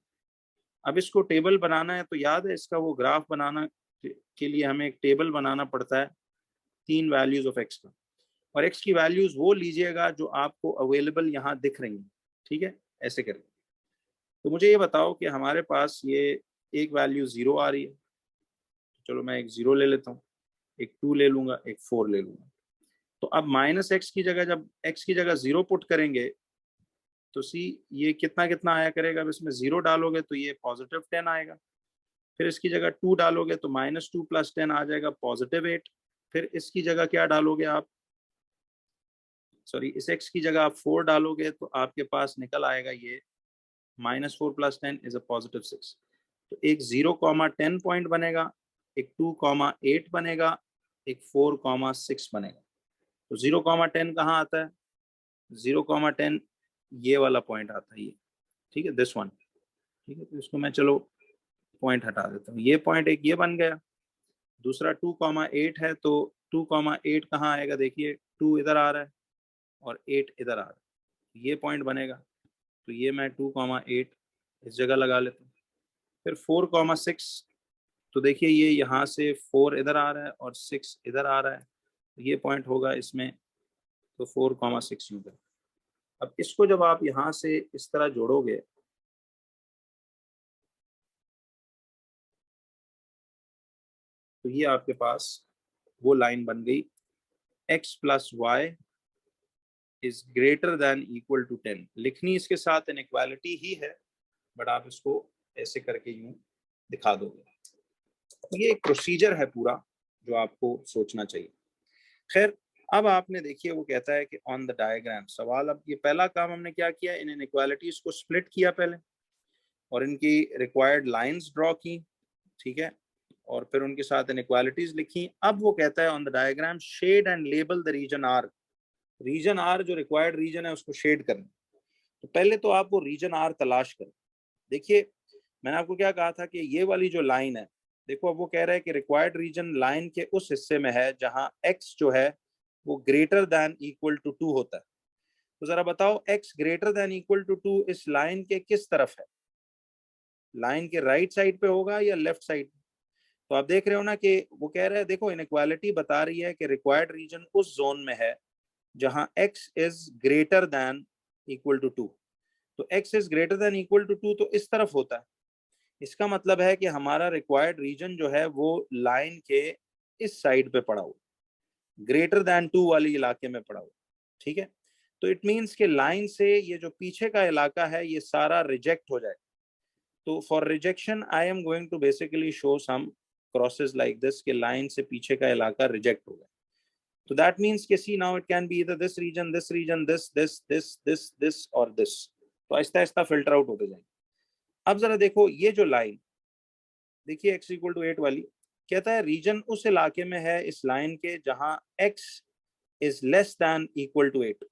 अब इसको टेबल बनाना है, तो याद है इसका वो ग्राफ बनाना के लिए हमें एक टेबल बनाना पड़ता है 3 वैल्यूज ऑफ x का। और x की वैल्यूज वो लीजिएगा जो आपको अवेलेबल यहाँ दिख रही हैं, ठीक है, ऐसे करें। तो मुझे ये बताओ कि हमारे पास ये एक वैल्यू 0 आ रही है, चलो मैं एक 0 ले लेता हूँ, एक 2 ले लूंगा, एक 4 ले लूंगा। तो अब माइनस एक्स की जगह जब x की जगह 0 पुट करेंगे तो सी ये कितना कितना आया करेगा। अब इसमें 0 डालोगे तो ये पॉजिटिव 10 आएगा, फिर इसकी जगह 2 डालोगे तो -2 + 10 आ जाएगा पॉजिटिव 8। फिर इसकी जगह क्या डालोगे आप, सॉरी इस x की जगह आप 4 डालोगे तो आपके पास निकल आएगा ये -4 + 10 इज अ पॉजिटिव 6। तो एक 0,10 पॉइंट बनेगा, एक 2,8 बनेगा, एक 4,6 बनेगा। तो 0,10 कहाँ आता है, 0,10 ये वाला पॉइंट आता है ये, ठीक है, दिस वन, ठीक है। तो इसको मैं चलो पॉइंट हटा देता हूँ, ये पॉइंट एक ये बन गया। दूसरा 2,8 है, तो 2,8 कहाँ आएगा, देखिए 2 इधर आ रहा है और 8 इधर आ रहा है, ये पॉइंट बनेगा। तो ये मैं 2,8 इस जगह लगा लेता हूँ। फिर 4,6, तो देखिए ये यहाँ से 4 इधर आ रहा है और 6 इधर आ रहा है, तो ये पॉइंट होगा इसमें, तो 4,6 यूं। अब इसको जब आप यहाँ से इस तरह जोड़ोगे तो ये आपके पास वो लाइन बन गई, x + y is greater than equal to 10। लिखनी इसके साथ इनइक्वालिटी ही है, बट आप इसको ऐसे करके यूं दिखा दोगे। ये एक प्रोसीजर है पूरा जो आपको सोचना चाहिए। खैर, अब आपने देखिए वो कहता है कि ऑन द डायग्राम सवाल, अब ये पहला काम हमने क्या किया, इन इनइक्वालिटीज को स्प्लिट किया पहले और इनकी रिक्वायर्ड लाइंस ड्रॉ की, ठीक है, और फिर उनके साथ इनइक्वालिटीज लिखी। अब वो कहता है on the diagram shade and label the region R. Region R जो रिक्वायर्ड रीजन है उसको शेड करना। तो पहले तो आप वो रीजन आर तलाश करें। देखिए मैंने आपको क्या कहा था कि ये वाली जो लाइन है, देखो अब वो कह रहा है कि रिक्वायर्ड रीजन लाइन के उस हिस्से में है जहां x जो है वो ग्रेटर देन इक्वल टू 2 होता है। तो जरा बताओ x greater than equal to 2 इस लाइन के किस तरफ है, लाइन के राइट साइड पे होगा या लेफ्ट साइड। तो आप देख रहे हो ना कि वो कह रहा है, देखो इनइक्वालिटी बता रही है कि रिक्वायर्ड रीजन उस जोन में है जहां x is greater than equal to 2। तो x is greater than equal to 2 तो इस तरफ होता है। इसका मतलब है कि हमारा रिक्वायर्ड रीजन जो है वो लाइन के इस साइड पे पड़ा हुआ, ग्रेटर देन 2 वाली इलाके में पड़ा हुआ, ठीक है। तो इट मींस कि लाइन से ये जो पीछे का इलाका है ये सारा रिजेक्ट हो जाए। तो for rejection I am going to basically show some crosses like this, के लाइन से पीछे का इलाका रिजेक्ट हो गया। तो दैट मींस कि see now it can be either this region, this region, this और दिस। तो आहिस्ता आहिस्ता फिल्टर आउट होते जाएंगे। अब जरा देखो ये जो लाइन देखिए x = 8 वाली, कहता है रीजन उस इलाके में है इस लाइन के जहां x is less than equal to 8।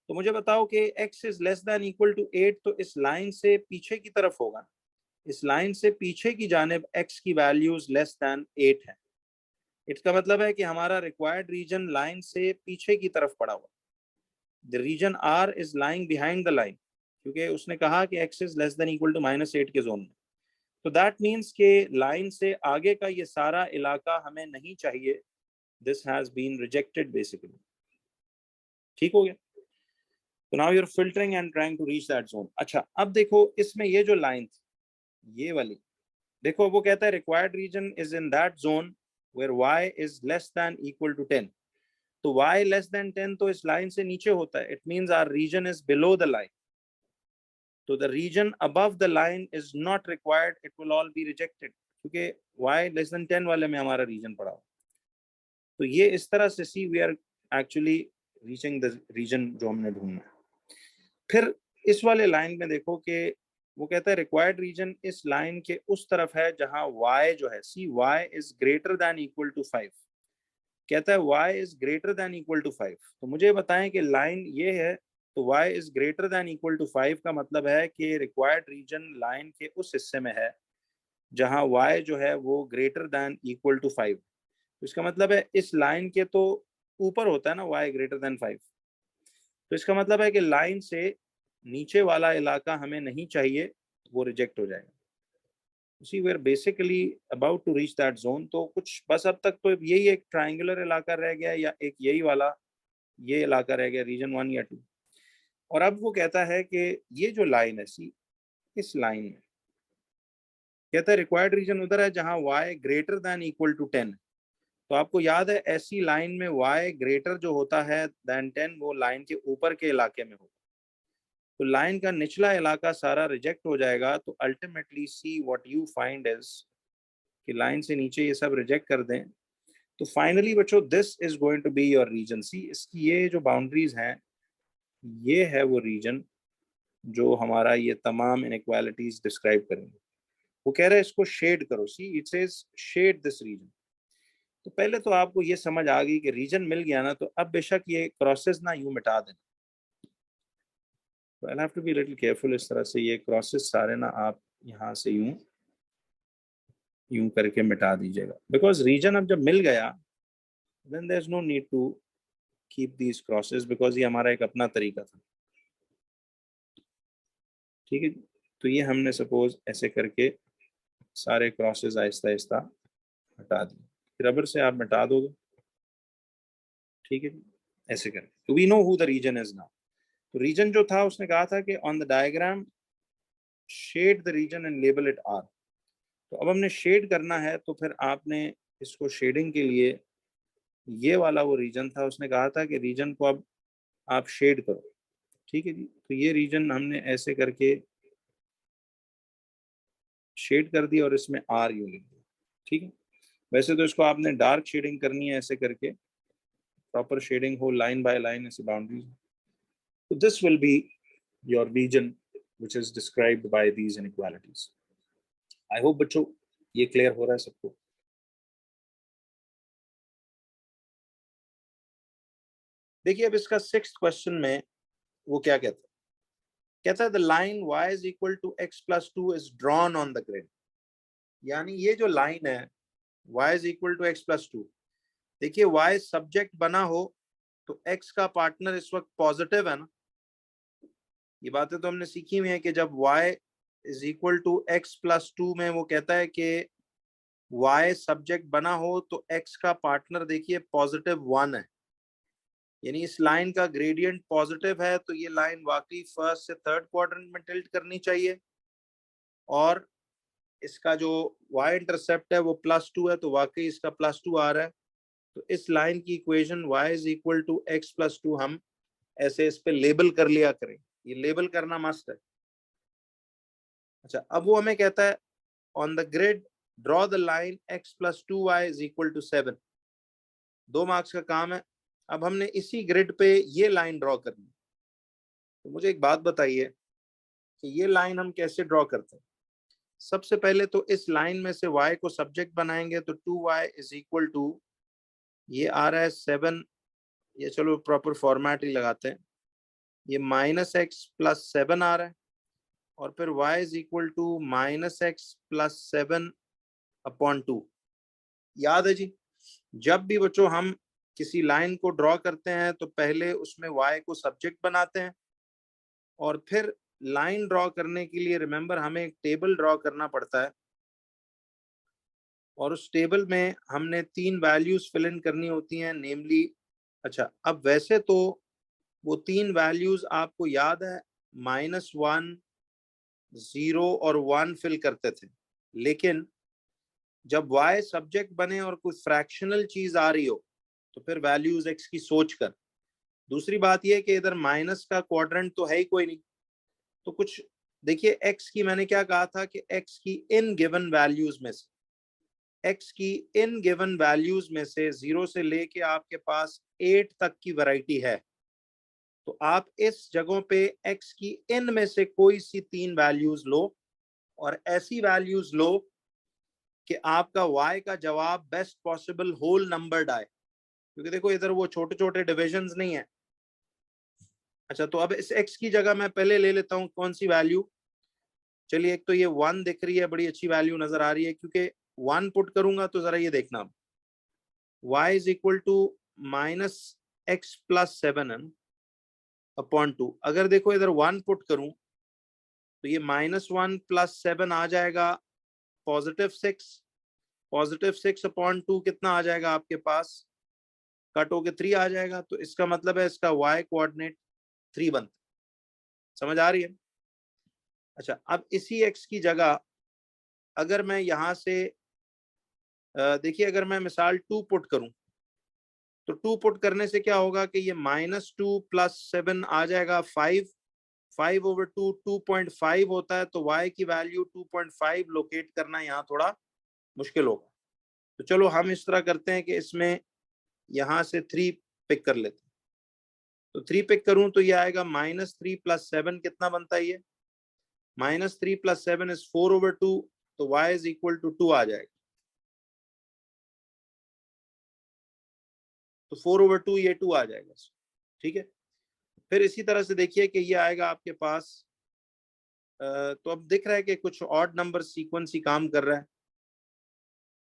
तो मुझे बताओ कि x is less than equal to 8 तो इस लाइन से पीछे की तरफ होगा। इस लाइन से पीछे की जानिब x की वैल्यूज लेस देन 8 है। इसका मतलब है कि हमारा रिक्वायर्ड रीजन लाइन से पीछे की तरफ पड़ा हुआ। The region r is lying behind the line, क्योंकि उसने कहा कि x is less than equal to -8 के जोन में। तो दैट मीन्स के लाइन से आगे का ये सारा इलाका हमें नहीं चाहिए। This has been rejected basically, ठीक हो गया। तो now you are filtering and trying to reach that zone. अच्छा अब देखो इसमें ये जो लाइन थी ये वाली, देखो वो कहता है required region is in that zone where y is less than equal to 10। तो y लेस देन 10 तो इस लाइन से नीचे होता है। It means our region is below the line. तो the region above the line is not required, it will all be rejected, क्योंकि y less than 10 वाले में हमारा रीजन पड़ा हो। तो ये इस तरह से see we are actually reaching the region जो हमने ढूंढना है। फिर इस वाले लाइन में देखो कि वो कहता है रिक्वायर्ड रीजन इस लाइन के उस तरफ है जहां y जो है, see y is greater than equal to 5। कहता है y is greater than equal to 5। तो मुझे बताएं कि लाइन ये है, तो y is greater than equal to 5 का मतलब है कि रिक्वायर्ड रीजन लाइन के उस हिस्से में है जहां y जो है वो ग्रेटर देन इक्वल टू 5। तो इसका मतलब है इस लाइन के तो ऊपर होता है ना y ग्रेटर देन 5। तो इसका मतलब है कि लाइन से नीचे वाला इलाका हमें नहीं चाहिए, वो रिजेक्ट हो जाएगा। See we are basically about to reach that zone. तो कुछ बस अब तक तो यही एक ट्रायंगुलर इलाका रह गया या एक यही वाला ये इलाका रह गया रीजन 1 या 2। और अब वो कहता है कि ये जो लाइन है सी, इस लाइन में कहता है रिक्वायर्ड रीजन उधर है जहां y greater than equal to 10। तो आपको याद है ऐसी लाइन में y ग्रेटर जो होता है देन 10 वो लाइन के ऊपर के इलाके में होगा। तो लाइन का निचला इलाका सारा रिजेक्ट हो जाएगा। तो ultimately see what you find is कि लाइन से नीचे ये सब रिजेक्ट कर दें। तो फाइनली बच्चों this is going to be your region C. इसकी ये जो बाउंड्रीज हैं ये है वो रीजन जो हमारा ये तमाम इनइक्वालिटीज डिस्क्राइब करेंगे। वो कह रहा है इसको शेड करो। See it says shade this region. तो पहले तो आपको ये समझ आ गई कि रीजन मिल गया ना, तो अब बेशक ये क्रॉसेस ना यूं मिटा देना। तो I have to be little careful. इस तरह से ये क्रॉसेस सारे ना आप यहाँ से यूं यूं करके मिटा दीजिएगा, बिकॉज रीजन अब जब मिल गया then there is no need to keep these crosses, because ये हमारा एक अपना तरीका था। ठीक है, तो ये हमने सपोज ऐसे करके सारे क्रॉसेस आहिस्ता आहिस्ता हटा दिए। रबर से आप मिटा दोगे। ठीक है, ऐसे करें। तो we know who the region is now. तो रीजन जो था उसने कहा था कि on the diagram shade the region and label it R. तो अब हमने शेड करना है, तो फिर आपने इसको शेडिंग के लिए ये वाला वो रीजन था, उसने कहा था कि रीजन को अब आप शेड करो। ठीक है जी, तो ये रीजन हमने ऐसे करके शेड कर दिया और इसमें आर यू लिख दिया। ठीक है, वैसे तो इसको आपने डार्क शेडिंग करनी है ऐसे करके, प्रॉपर शेडिंग हो लाइन बाय लाइन ऐसे बाउंड्रीज। तो this will be your region which is described by these inequalities. I hope बच्चों ये क्लियर हो रहा है सबको। देखिए अब इसका 6th क्वेश्चन में वो क्या कहता है। कहता है the line y is equal to x plus 2 is drawn on the grid. यानी ये जो लाइन है y is equal to x plus 2, देखिए y सब्जेक्ट बना हो तो x का पार्टनर इस वक्त पॉजिटिव है ना। ये बातें तो हमने सीखी हुई है कि जब y is equal to x plus 2 में वो कहता है कि y सब्जेक्ट बना हो तो x का पार्टनर देखिए पॉजिटिव 1 है। यानी इस लाइन का ग्रेडियंट पॉजिटिव है, तो ये लाइन वाकई फर्स्ट से थर्ड क्वाड्रेंट में टिल्ट करनी चाहिए। और इसका जो y इंटरसेप्ट है वो प्लस 2 है, तो वाकई इसका प्लस 2 आ रहा है। तो इस लाइन की equation y is equal to x plus 2 हम ऐसे इस पे लेबल कर लिया करें। ये लेबल करना मस्ट है। अच्छा, अब वो हमें कहता है on the grid draw the line x plus 2y is equal to 7। 2 marks का काम है। अब हमने इसी ग्रिड पे ये लाइन ड्रॉ करनी। तो मुझे एक बात बताइए कि ये लाइन हम कैसे ड्रॉ करते हैं। सबसे पहले तो इस लाइन में से y को सब्जेक्ट बनाएंगे, तो 2y इज इक्वल टू ये आ रहा है 7। ये चलो प्रॉपर फॉर्मेट ही लगाते हैं। ये माइनस एक्स प्लस 7 आ रहा है, और फिर y is equal to minus x plus 7 upon 2। याद है जी, जब भी बच्चों हम किसी लाइन को ड्रॉ करते हैं तो पहले उसमें y को सब्जेक्ट बनाते हैं, और फिर लाइन ड्रॉ करने के लिए रिमेंबर हमें एक टेबल ड्रॉ करना पड़ता है, और उस टेबल में हमने 3 वैल्यूज फिल इन करनी होती हैं, नेमली। अच्छा, अब वैसे तो वो 3 वैल्यूज आपको याद है -1, 0 और 1 फिल करते थे। लेकिन जब y सब्जेक्ट बने और कोई फ्रैक्शनल चीज आ रही हो तो फिर वैल्यूज x की सोच कर। दूसरी बात यह कि इधर माइनस का क्वाड्रेंट तो है ही कोई नहीं, तो कुछ देखिए x की मैंने क्या कहा था कि x की इन गिवन वैल्यूज में से में से 0 से लेके आपके पास 8 तक की वैरायटी है। तो आप इस जगहों पे x की इन में से कोई सी 3 वैल्यूज लो, और ऐसी वैल्यूज लो कि आपका y का जवाब बेस्ट पॉसिबल होल नंबर्ड आए, क्योंकि देखो इधर वो छोटे छोटे डिविजन्स नहीं है। अच्छा, तो अब इस x की जगह मैं पहले ले लेता हूं कौन सी वैल्यू। चलिए, एक तो ये 1 दिख रही है, बड़ी अच्छी वैल्यू नजर आ रही है, क्योंकि 1 पुट करूंगा तो जरा ये देखना, y is equal to minus x plus 7 upon 2। अगर देखो इधर 1 पुट करूं तो ये -1 प्लस 7 आ जाएगा +6। +6 अपॉन 2 कितना आ जाएगा आपके पास कट होके 3 आ जाएगा, तो इसका मतलब है इसका y कोऑर्डिनेट 3 बनता है। समझ आ रही है? अच्छा, अब इसी x की जगह अगर मैं यहां से देखिए, अगर मैं मिसाल 2 पुट करूं, तो 2 पुट करने से क्या होगा कि ये -2 + 7 आ जाएगा 5, 5/2 2.5 होता है, तो y की वैल्यू 2.5 लोकेट करना यहाँ थोड़ा मुश्किल होगा। तो चलो हम इस तरह करते हैं कि इसमें यहाँ से 3 पिक कर लेते हैं। तो 3 पिक करूं तो ये आएगा -3 + 7 कितना बनता है ये? -3 + 7 इज 4/2, तो y इज इक्वल टू 2 आ जाएगा। तो 4/2 ये 2 आ जाएगा। ठीक है, फिर इसी तरह से देखिए कि ये आएगा आपके पास, तो अब दिख रहा है कि कुछ ऑड नंबर सीक्वेंस ही काम कर रहा है।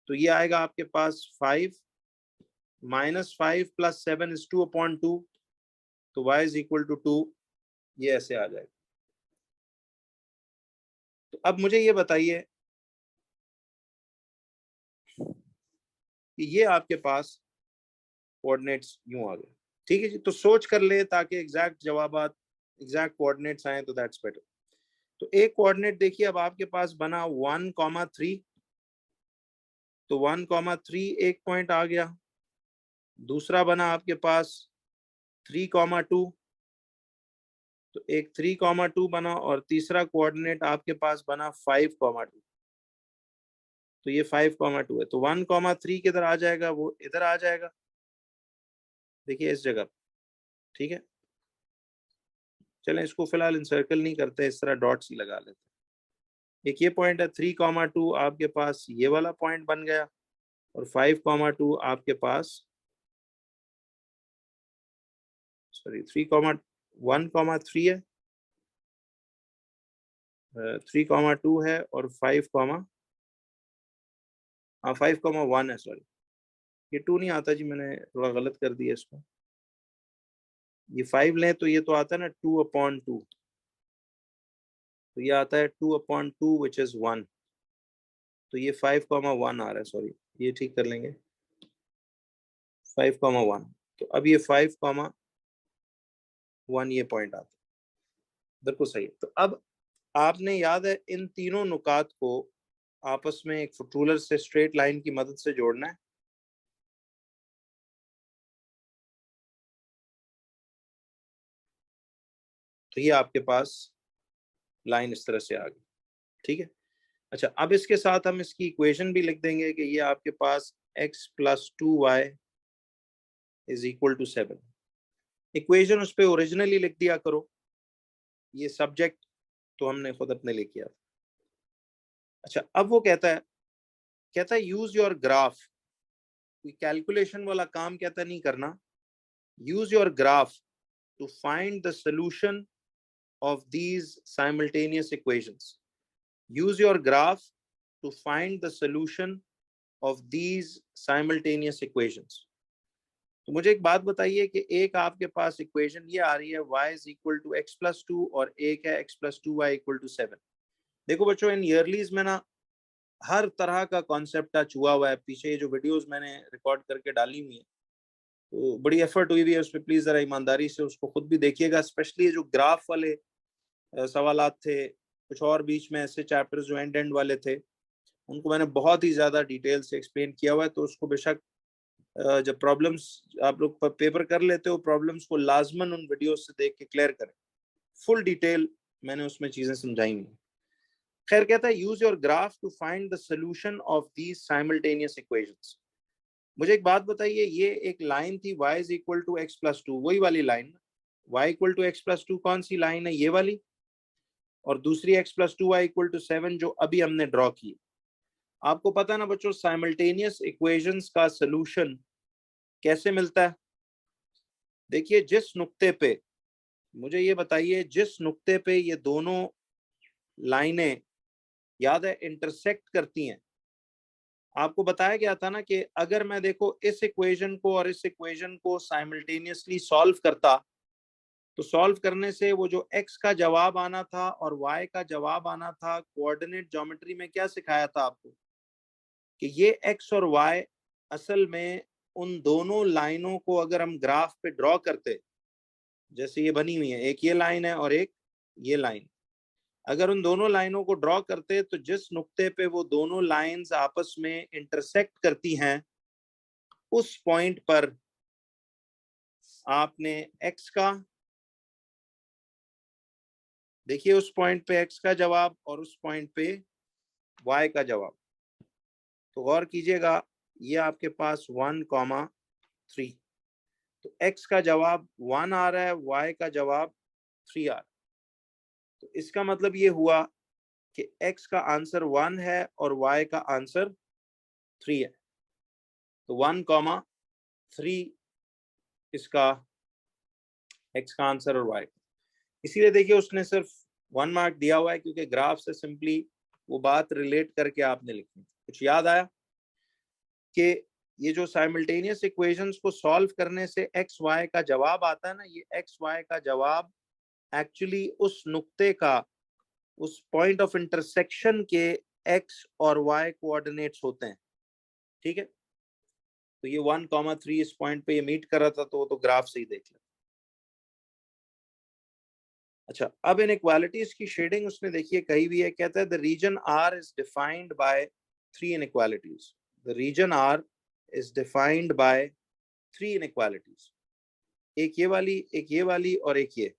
तो ये आएगा आपके पास 5 -5 + 7 इज 2/2, तो y इज इक्वल टू 2, ये ऐसे आ जाएगा। तो अब मुझे ये बताइए कि ये आपके पास कोऑर्डिनेट्स यूं आ गए। ठीक है जी, तो सोच कर ले ताकि एग्जैक्ट जवाब, एग्जैक्ट कोऑर्डिनेट्स आए, तो दैट्स बेटर। तो एक कोऑर्डिनेट देखिए अब आपके पास बना 1,3, तो 1,3 एक पॉइंट आ गया। दूसरा बना आपके पास 3,2, तो एक 3,2 बना, और तीसरा कोऑर्डिनेट आपके पास बना 5,2, तो ये 5,2 है। तो 1,3 किधर आ जाएगा? वो इधर आ जाएगा, देखिए इस जगह। ठीक है, चलें इसको फिलहाल इंसर्कल नहीं करते, इस तरह डॉट्स ही लगा लेते हैं। एक ये पॉइंट है 3,2 आपके पास ये वाला पॉइंट बन गया, और 5,2 आपके पास, सॉरी 1,3 है, 3,2 है, और 5,1 है, सॉरी ये 2 नहीं आता जी, मैंने थोड़ा गलत कर दिया इसको। ये 5 लें तो ये तो आता है ना 2/2, तो ये आता है 2/2 विच इज 1, तो ये 5,1 आ रहा है, सॉरी ये ठीक कर लेंगे, 5,1। तो अब ये 5,1 ये पॉइंट आता है, बिल्कुल सही है। तो अब आपने याद है इन तीनों नुकात को आपस में एक रूलर से स्ट्रेट लाइन की मदद से जोड़ना है। तो ये आपके पास लाइन इस तरह से आ गई। ठीक है, अच्छा अब इसके साथ हम इसकी इक्वेशन भी लिख देंगे कि ये आपके पास x + 2y is equal to 7। Equation उस पर ओरिजिनली लिख दिया करो, ये सब्जेक्ट तो हमने खुद अपने लिए किया था। अच्छा, अब वो कहता है यूज योर ग्राफ, कोई कैलकुलेशन वाला काम कहता नहीं करना, use your graph to find the solution of these simultaneous equations. Use your graph to find the solution of these simultaneous equations. तो मुझे एक बात बताइए कि एक आपके पास इक्वेशन ये आ रही है y is equal to x + 2, और एक है x + 2y इक्वल टू 7। देखो बच्चों, इन ईयरलीज में ना हर तरह का कॉन्सेप्ट टच हुआ हुआ है। पीछे ये जो वीडियोस मैंने रिकॉर्ड करके डाली हुई है, तो बड़ी एफर्ट हुई हुई है उस पर, प्लीज जरा ईमानदारी से उसको खुद भी देखिएगा। स्पेशली ये जो ग्राफ वाले सवालात थे, कुछ और बीच में ऐसे चैप्टर्स जो एंड वाले थे, उनको मैंने बहुत ही ज़्यादा डिटेल से एक्सप्लेन किया हुआ है। तो उसको बेशक जब प्रॉब्लम्स आप लोग पेपर कर लेते हो, प्रॉब्लम्स को लाजमन उन वीडियोस से देख के क्लियर करें। फुल डिटेल मैंने उसमें चीज़ें समझाई हुई। खैर, कहता है use your graph to find the solution of these simultaneous equations. मुझे एक बात बताइए, ये एक लाइन थी y is equal to x + 2, वही वाली line, y equal to x + 2 कौन सी लाइन है? ये वाली। और दूसरी x + 2y इक्वल टू 7 जो अभी हमने ड्रॉ की। आपको पता है ना बच्चों, साइमल्टेनियस इक्वेशंस का सलूशन कैसे मिलता है? देखिए, जिस नुक्ते पे, मुझे ये बताइए, जिस नुक्ते पे ये दोनों लाइनें, याद है, इंटरसेक्ट करती हैं, आपको बताया गया था ना कि अगर मैं देखो इस इक्वेशन को और इस इक्वेशन को साइमल्टेनियसली सॉल्व करता, तो सॉल्व करने से वो जो x का जवाब आना था और y का जवाब आना था, कोऑर्डिनेट ज्योमेट्री में क्या सिखाया था आपको कि ये x और y असल में उन दोनों लाइनों को अगर हम ग्राफ पे ड्रॉ करते, जैसे ये बनी हुई है, एक ये लाइन है और एक ये लाइन, अगर उन दोनों लाइनों को ड्रॉ करते तो जिस नुक्ते पे वो दोनों लाइंस आपस में इंटरसेक्ट करती हैं, उस पॉइंट पर आपने x का, देखिए उस पॉइंट पे x का जवाब और उस पॉइंट पे y का जवाब, तो गौर कीजिएगा ये आपके पास 1,3, तो x का जवाब 1 आ रहा है, y का जवाब 3 आ रहा है। तो इसका मतलब ये हुआ कि x का आंसर 1 है और y का आंसर 3 है। तो 1,3 इसका x का आंसर और y, इसीलिए देखिए उसने सिर्फ 1 मार्क दिया हुआ है, क्योंकि ग्राफ से सिंपली वो बात रिलेट करके आपने लिखनी। कुछ याद आया कि ये जो साइमल्टेनियस इक्वेशंस को सॉल्व करने से एक्स वाई का जवाब आता है ना, ये एक्स वाई का जवाब एक्चुअली उस नुक्ते का, उस पॉइंट ऑफ इंटरसेक्शन के एक्स और वाई कोऑर्डिनेट्स होते हैं। ठीक है, तो ये 1,3 इस पॉइंट पे ये मीट कर रहा था, तो वो तो ग्राफ से ही देख लें। अच्छा, अब इनइक्वालिटीज की शेडिंग उसने देखिए कही हुई है, कहता है the region R is defined by 3 inequalities. The region R is defined by 3 inequalities, एक ये वाली, एक ये वाली और एक ये।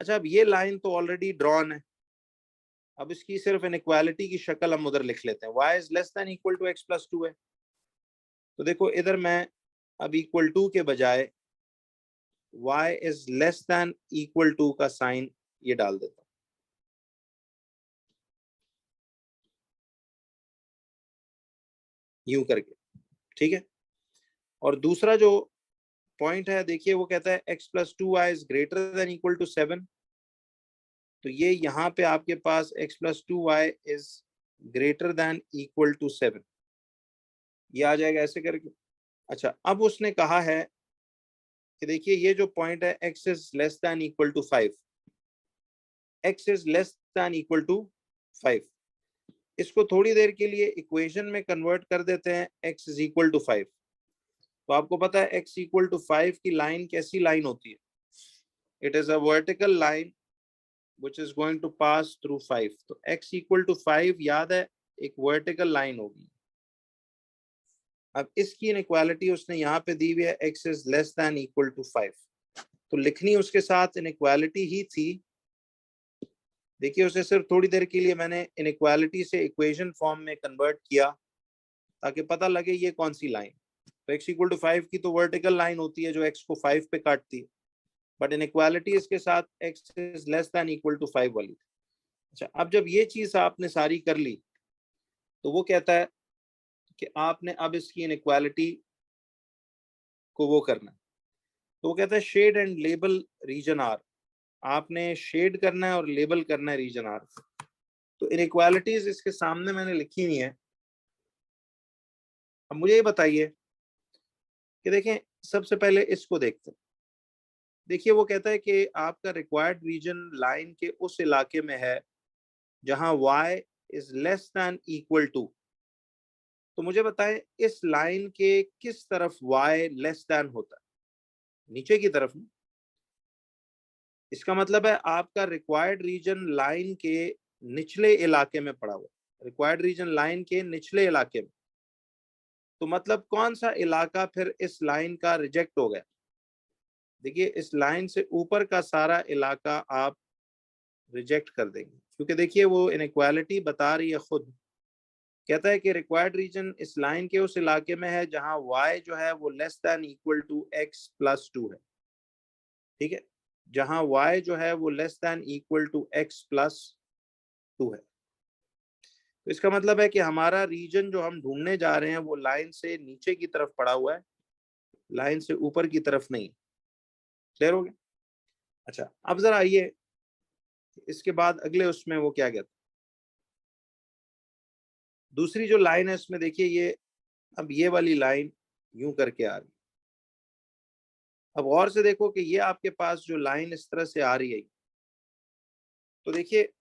अच्छा, अब ये लाइन तो ऑलरेडी ड्रॉन है, अब इसकी सिर्फ इनइक्वालिटी की शक्ल हम उधर लिख लेते हैं, y is less than equal to x plus 2 है। तो देखो इधर मैं अब इक्वल टू के बजाय y is less than equal to का साइन ये डाल देता हूं, यूं करके। ठीक है, और दूसरा जो पॉइंट है देखिए वो कहता है x plus 2y is greater than equal to 7। तो ये यहाँ पे आपके पास x plus 2y is greater than equal to 7, ये आ जाएगा ऐसे करके। अच्छा, अब उसने कहा है कि देखिए ये जो पॉइंट है x is less than equal to 5, x is less than equal to 5, इसको थोड़ी देर के लिए इक्वेशन में कन्वर्ट कर देते हैं, x इज इक्वल टू 5। तो आपको पता है x इक्वल टू 5 की लाइन कैसी लाइन होती है, it is a vertical line which is going to pass through 5। तो x इक्वल टू 5 याद है एक वर्टिकल लाइन होगी। अब इसकी इनइक्वालिटी उसने यहाँ पे दी हुई है, x is less than equal to 5, तो लिखनी उसके साथ इनइक्वालिटी ही थी। देखिए उसे सिर्फ थोड़ी देर के लिए मैंने इनइक्वालिटी से इक्वेशन फॉर्म में कन्वर्ट किया ताकि पता लगे ये कौन सी लाइन। तो x इक्वल टू 5 की तो वर्टिकल लाइन होती है जो x को 5 पे काटती है, बट इनइक्वालिटी इसके साथ x is less than equal to 5 वाली। अच्छा, अब जब ये चीज आपने सारी कर ली तो वो कहता है कि आपने अब इसकी इनइक्वालिटी को वो करना है, तो वो कहता है shade and label region R, आपने शेड करना है और लेबल करना है रीजन आर। तो इनइक्वालिटीज इसके सामने मैंने लिखी हुई है। अब मुझे ये बताइए कि देखें, सबसे पहले इसको देखते हैं। देखिए वो कहता है कि आपका रिक्वायर्ड रीजन लाइन के उस इलाके में है जहां y is less than equal to. तो मुझे बताएं इस लाइन के किस तरफ y लेस देन होता है, नीचे की तरफ में। इसका मतलब है आपका रिक्वायर्ड रीजन लाइन के निचले इलाके में पड़ा हुआ, रिक्वायर्ड रीजन लाइन के निचले इलाके में। तो मतलब कौन सा इलाका फिर इस लाइन का रिजेक्ट हो गया? देखिए इस लाइन से ऊपर का सारा इलाका आप रिजेक्ट कर देंगे, क्योंकि देखिए वो इनइक्वालिटी बता रही है खुद, कहता है कि रिक्वायर्ड रीजन इस लाइन के उस इलाके में है जहां y जो है वो less than equal to x plus 2 है। ठीक है, जहां y जो है वो less than equal to x plus 2 है। तो इसका मतलब है कि हमारा रीजन जो हम ढूंढने जा रहे हैं वो लाइन से नीचे की तरफ पड़ा हुआ है, लाइन से ऊपर की तरफ नहीं। क्लियर हो गया? अच्छा, अब जरा आइए इसके बाद अगले उसमें वो क्या कहता है, दूसरी जो लाइन है इसमें देखिए ये, अब ये वाली लाइन यूं करके आ रही। अब गौर से देखो कि ये आपके पास जो लाइन इस तरह से आ रही है, तो देखिए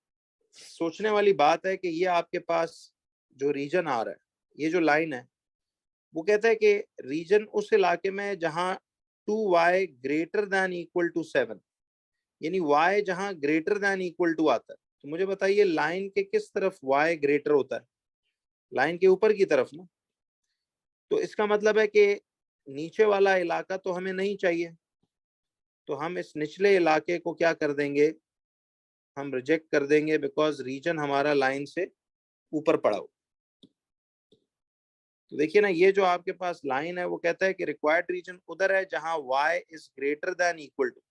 सोचने वाली बात है कि ये आपके पास जो रीजन आ रहा है, ये जो लाइन है, वो कहता है कि रीजन उस इलाके में है जहां 2y greater than equal to 7, यानी y जहां ग्रेटर दैन इक्वल टू आता है। तो मुझे बताइए लाइन के किस तरफ y ग्रेटर होता है? लाइन के ऊपर की तरफ ना। तो इसका मतलब है कि नीचे वाला इलाका तो हमें नहीं चाहिए, तो हम इस निचले इलाके को क्या कर देंगे, हम रिजेक्ट कर देंगे, बिकॉज रीजन हमारा लाइन से ऊपर पड़ा हो। तो देखिए ना, ये जो आपके पास लाइन है वो कहता है कि रिक्वायर्ड रीजन उधर है जहां y is greater than equal to,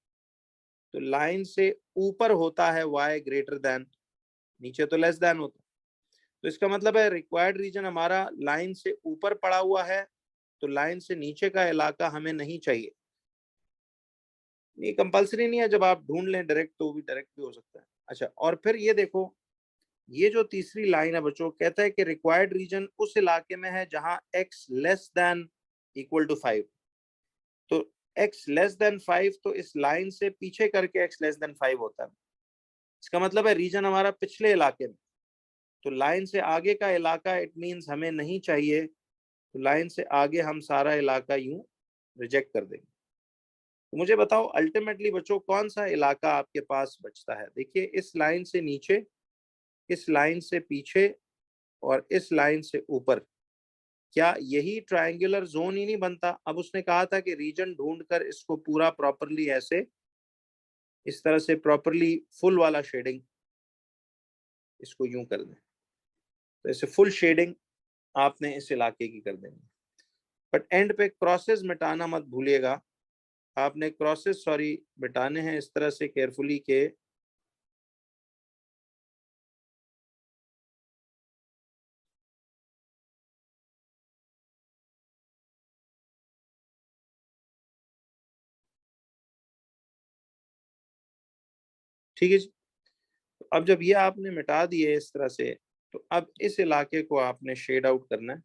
तो लाइन से ऊपर होता है y ग्रेटर देन, नीचे तो लेस देन होता है। तो इसका मतलब है रिक्वायर्ड रीजन हमारा लाइन से ऊपर पड़ा हुआ है, तो लाइन से नीचे का इलाका हमें नहीं चाहिए। ये कंपलसरी नहीं है, जब आप ढूंढ लें डायरेक्ट तो भी डायरेक्ट भी हो सकता है। अच्छा, और फिर ये देखो, ये जो तीसरी लाइन है बच्चों, कहता है कि रिक्वायर्ड रीजन उस इलाके में है जहां x less than equal to 5। तो x लेस देन 5 तो इस लाइन से पीछे करके x लेस देन 5 होता है। इसका मतलब है रीजन हमारा पिछले इलाके में, तो लाइन से आगे का इलाका इट मींस हमें नहीं चाहिए, तो लाइन से आगे हम सारा इलाका यूं रिजेक्ट कर देंगे। तो मुझे बताओ अल्टीमेटली बच्चों कौन सा इलाका आपके पास बचता है? देखिए, इस लाइन से नीचे, इस लाइन से पीछे और इस लाइन से ऊपर, क्या यही ट्रायंगुलर जोन ही नहीं बनता? अब उसने कहा था कि रीजन ढूंढकर इसको पूरा प्रॉपरली ऐसे इस तरह से प्रॉपरली फुल वाला शेडिंग इसको यूं कर दें, तो ऐसे फुल शेडिंग आपने इस इलाके की कर देंगे। बट एंड पे क्रॉसेस मिटाना मत भूलिएगा, आपने क्रॉसेस सॉरी मिटाने हैं इस तरह से केयरफुली के ठीक है जी। तो अब जब ये आपने मिटा दिए इस तरह से, तो अब इस इलाके को आपने शेड आउट करना है।